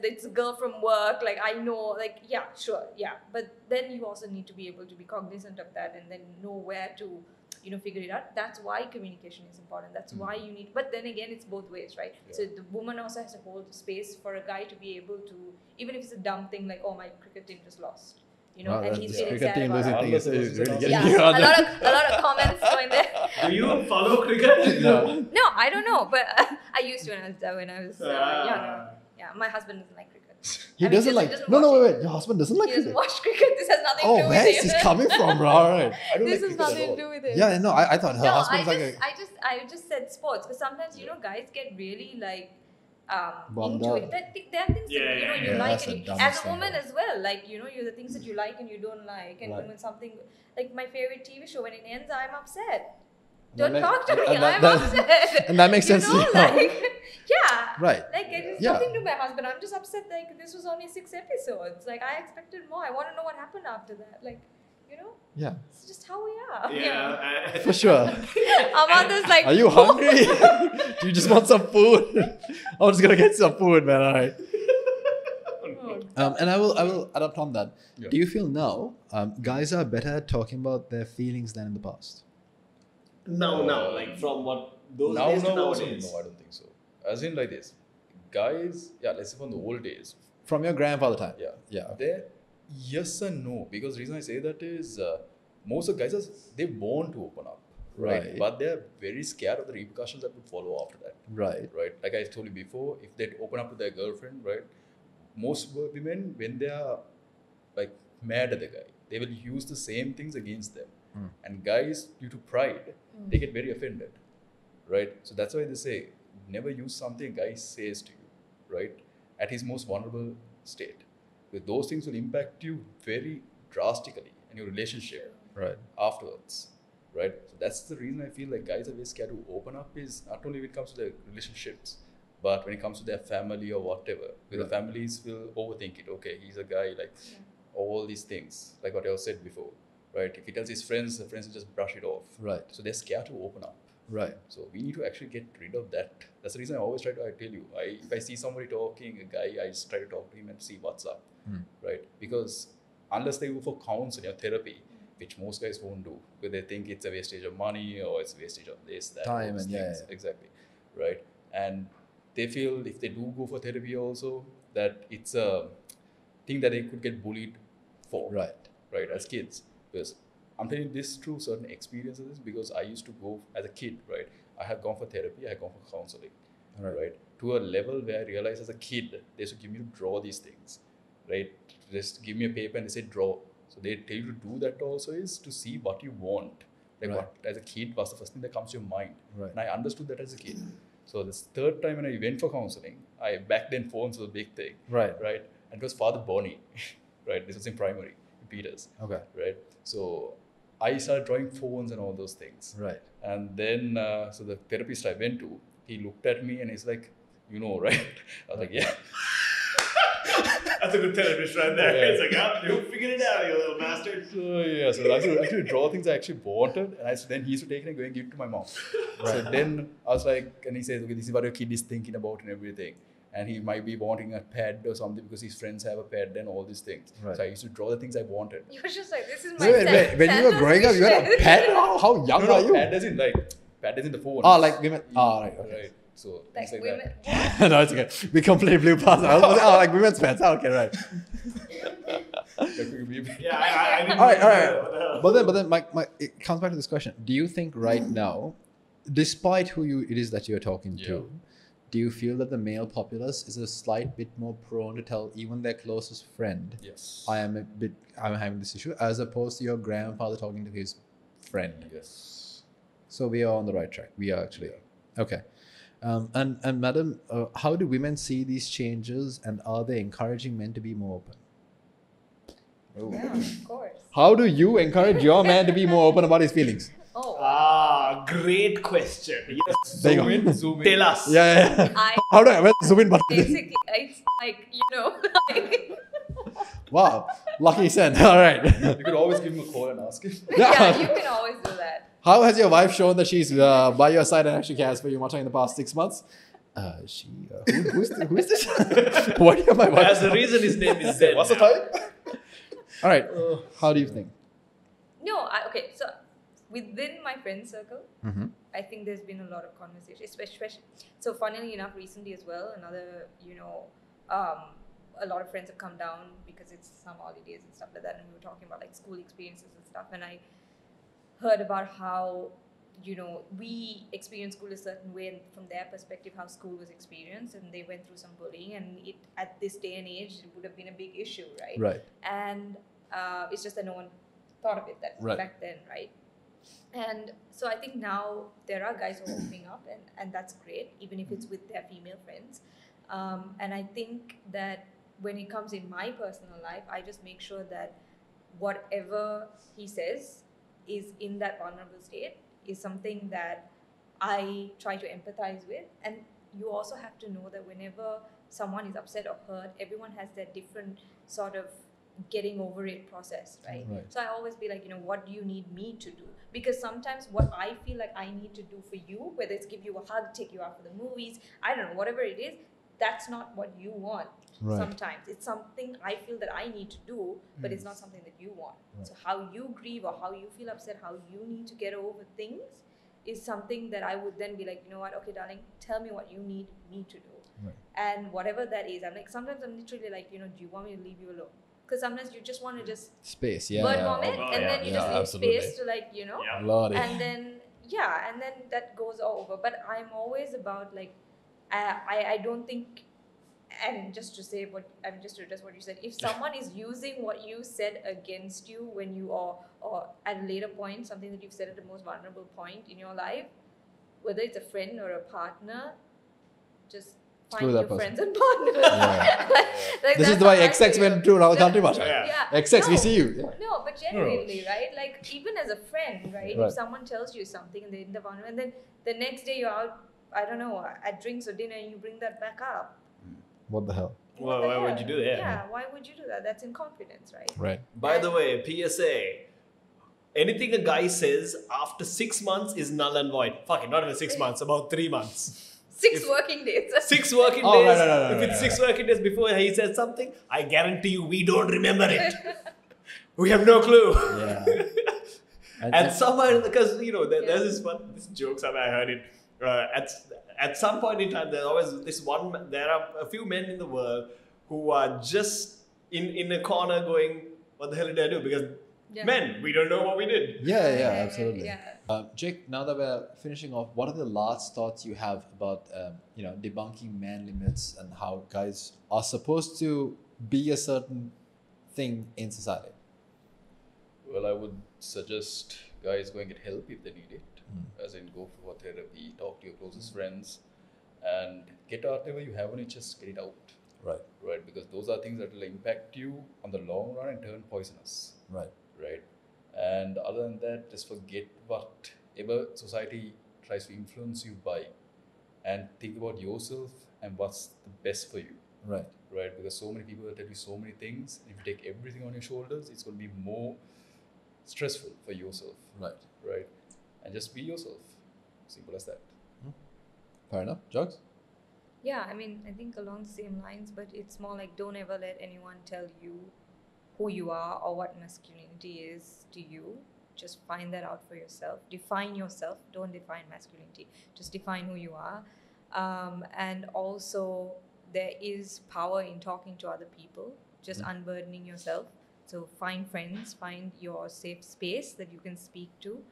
this girl from work, like I know, like yeah, sure, yeah. But then you also need to be able to be cognizant of that and then know where to, you know, figure it out. That's why communication is important. That's why you need, but then again, it's both ways, right? So the woman also has to hold space for a guy to be able to, even if it's a dumb thing like, oh, my cricket team just lost, you know, and he's feeling sad about it. Is really getting Yeah, you a lot of comments going there. Do you follow cricket? No. No, I don't know, but I used to when I was younger. Yeah, my husband doesn't like cricket. He I mean, doesn't like. doesn't No, watch wait. Your husband doesn't like He doesn't cricket. watch cricket. This has nothing to Oh, do with where is it. this coming from, bro? All right. I don't This like has cricket at nothing all. to do with it. Yeah, no, I thought her No, husband's I just said sports, because sometimes, you know, guys get really like Bummed into out. it. There are things that, you know, you Yeah, like, that's and the you, dumbest as a thing woman ever. as well, like, you know, you're the things that you like and you don't like, and Right. when something like my favorite TV show, when it ends, I'm upset. That Don't makes- talk to me. and I'm that- upset. and that makes You sense to know, you. like, yeah. Right. Like, it's Yeah. nothing to my husband. I'm just upset. Like, this was only 6 episodes. Like, I expected more. I want to know what happened after that. Like, you know, Yeah, it's just how we are. Yeah. for sure. Amanda's like, Are you hungry? Do you just want some food? I'm just gonna get some food, man. All right. And I will adapt on that. Yeah. Do you feel now guys are better at talking about their feelings than in the past? Now, like from what those Now, days to also, nowadays. no, I don't think so. As in like this, guys, let's say from the old days, From your grandfather time? yeah. They, yes and no, because the reason I say that is most of the guys they want to open up, Right. But they're very scared of the repercussions that would follow after that, Right. Like I told you before, if they open up to their girlfriend, right, most women, when they are like mad at the guy, they will use the same things against them, and guys, due to pride, they get very offended, right? So that's why they say never use something a guy says to you, right, at his most vulnerable state, because those things will impact you very drastically in your relationship Right. afterwards, right? So that's the reason I feel like guys are very scared to open up, is not only when it comes to their relationships, but when it comes to their family or whatever, because the families will overthink it. Okay, he's a guy, like all these things, like what I said before, right? If he tells his friends, the friends will just brush it off. Right. So they're scared to open up. Right. So we need to actually get rid of that. That's the reason I always try to tell you. If I see somebody talking, a guy, I just try to talk to him and see what's up, right? Because unless they go for counseling or therapy, which most guys won't do, because they think it's a wastage of money or it's a wastage of this, that, Time those and things. Exactly, right? And they feel if they do go for therapy also, that it's a thing that they could get bullied for. Right, as kids. Because I'm telling you this through certain experiences because I used to go as a kid, right? I have gone for therapy, I have gone for counseling, right? To a level where I realized as a kid, they used to give me to draw these things, right? Just give me a paper and they say draw. So they tell you to do that also is to see what you want. Like what, as a kid, what's the first thing that comes to your mind? And I understood that as a kid. So this third time when I went for counseling, back then phones was a big thing, right? And it was Father Bonnie, right? This was in primary, in Peters, right? So I started drawing phones and all those things, and then so the therapist I went to, he looked at me and he's like, you know, right? I was like, yeah. That's a good therapist right there. It's like, you figured it out, you little bastard. So yeah, so I actually draw things I actually wanted, and then he used to take it and go and give it to my mom. So then I was like, and he says, okay, this is what your kid is thinking about and everything. And he might be wanting a pad or something because his friends have a pad and all these things. So I used to draw the things I wanted. You were just like, this is my Wait, when you were growing up, you had a pad? How young are you? Pad as in the phone. Oh, like women. Oh, right. Okay. Right. So like things like women. that. No, it's okay. We completely blew past. I was like, oh, like women's pants. Oh, okay, right. Yeah, I didn't All right. know. But then, it comes back to this question. Do you think right now, despite who it is that you're talking to, do you feel that the male populace is a slight bit more prone to tell even their closest friend, yes, I'm having this issue, as opposed to your grandfather talking to his friend? Yes. So we are on the right track. We are actually. Okay. And madam, how do women see these changes, and are they encouraging men to be more open? Yeah, of course. How do you encourage your man to be more open about his feelings? Oh, great question. Yes. There you go. Zoom in. Tell us. Yeah. How do I zoom in? Basically, it's like, you know. Wow, lucky send. All right. You could always give him a call and ask him. Yeah, you can always do that. How has your wife shown that she's by your side and actually cares for you much in the past 6 months? Who is this? What do you have my wife? As the reason his name is Zen. What's the time? All right. How do you think? No, okay. So within my friend circle, I think there's been a lot of conversation, especially. So funnily enough, recently as well, another, a lot of friends have come down because it's some holidays and stuff like that, and we were talking about like school experiences and stuff, and I heard about how, we experienced school a certain way, and from their perspective, how school was experienced, and they went through some bullying, and it at this day and age, it would have been a big issue, right? Right. And it's just that no one thought of it back then, right? And so I think now there are guys who are opening up, and that's great, even if it's with their female friends. And I think that when it comes in my personal life, I just make sure that whatever he says is in that vulnerable state is something that I try to empathize with. And you also have to know that whenever someone is upset or hurt, everyone has their different sort of getting over it process, right? So I always be like, what do you need me to do? Because sometimes what I feel like I need to do for you, whether it's give you a hug, take you out for the movies, I don't know, whatever it is, that's not what you want. Sometimes it's something I feel that I need to do, but it's not something that you want. So how you grieve or how you feel upset, how you need to get over things is something that I would then be like, you know what, okay, darling, tell me what you need me to do. And whatever that is, I'm like, sometimes I'm literally like, do you want me to leave you alone? Because sometimes you just want to just space, bird vomit, and then you just leave space to like, and then that goes all over. But I'm always about like, I don't think, and just to say just to address what you said, if someone is using what you said against you when you are, or at a later point, something that you've said at the most vulnerable point in your life, whether it's a friend or a partner, just find your friends and partners. This is why XX went to another country, Masha. XX, we see you. No, but genuinely, right? Like, even as a friend, right? If someone tells you something and they're in the vulnerable, and then the next day you're out, I don't know, at drinks or dinner, and you bring that back up. What the hell? Well, why would you do that? Yeah, why would you do that? That's inconfidence, right? Right. By the way, PSA. Anything a guy says after 6 months is null and void. Fuck it, not even 6 months, about 3 months. 6 working days. 6 working days. If it's 6 working days before he says something, I guarantee you we don't remember it. We have no clue. Yeah. And somewhere, because there's this joke somewhere I heard it. At some point in time, there are a few men in the world who are just in a corner going, what the hell did I do? Because men, we don't know what we did. Yeah, absolutely. Yeah. Jake, now that we're finishing off, what are the last thoughts you have about debunking man limits and how guys are supposed to be a certain thing in society? Well, I would suggest guys go and get help if they need it. As in, go for therapy, talk to your closest friends, and get whatever you have on your chest, get it out. Right, because those are things that will impact you on the long run and turn poisonous. Right. And other than that, just forget whatever society tries to influence you by, and think about yourself and what's the best for you. Right. Because so many people will tell you so many things. If you take everything on your shoulders, it's going to be more stressful for yourself. Right. And just be yourself. Simple as that. Fair enough. Jugs? Yeah, I mean, I think along the same lines, but it's more like don't ever let anyone tell you who you are or what masculinity is to you. Just find that out for yourself. Define yourself. Don't define masculinity. Just define who you are. And also, there is power in talking to other people, just unburdening yourself. So find friends, find your safe space that you can speak to.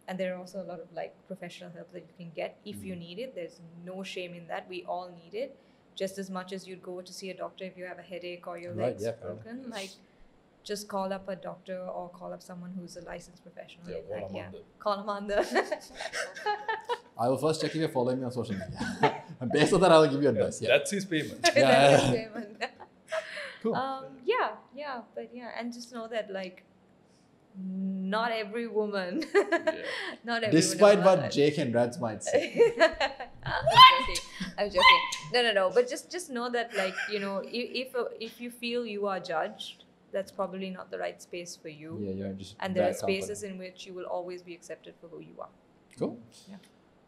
And there are also a lot of professional help that you can get if you need it. There's no shame in that. We all need it. Just as much as you'd go to see a doctor if you have a headache or your legs broken. Just call up a doctor or call up someone who's a licensed professional. Call Amanda. I will first check if you're following me on social media. And based on that, I will give you advice. That's his payment. That's his payment. Cool. And just know that not every woman, not every Despite woman. what Jake and Rads might say. I'm joking. No. But just know that if you feel you are judged, that's probably not the right space for you. Yeah, you're just and there are spaces in which you will always be accepted for who you are. Cool. Yeah.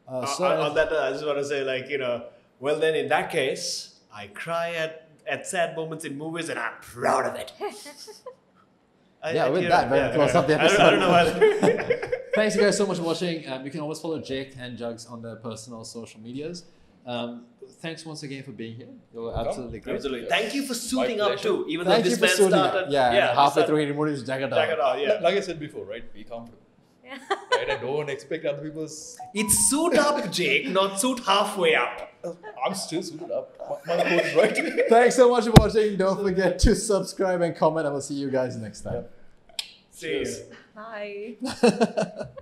On that, I just want to say, well, then in that case, I cry at sad moments in movies, and I'm proud of it. With that, we're close up the episode. I don't know why. Thanks you guys so much for watching. You can always follow Jake and Jugs on their personal social medias. Thanks once again for being here. You're absolutely great. Absolutely. Thank you for suiting up too. Even Thank though this man started. Halfway through he removed his jacket off. Like I said before, right? Be comfortable. Yeah. Right? I don't expect other people's. It's suit up, Jake, not suit halfway up. I'm still suited up. My code is right. Thanks so much for watching. Don't forget to subscribe and comment. I will see you guys next time. See you. Bye.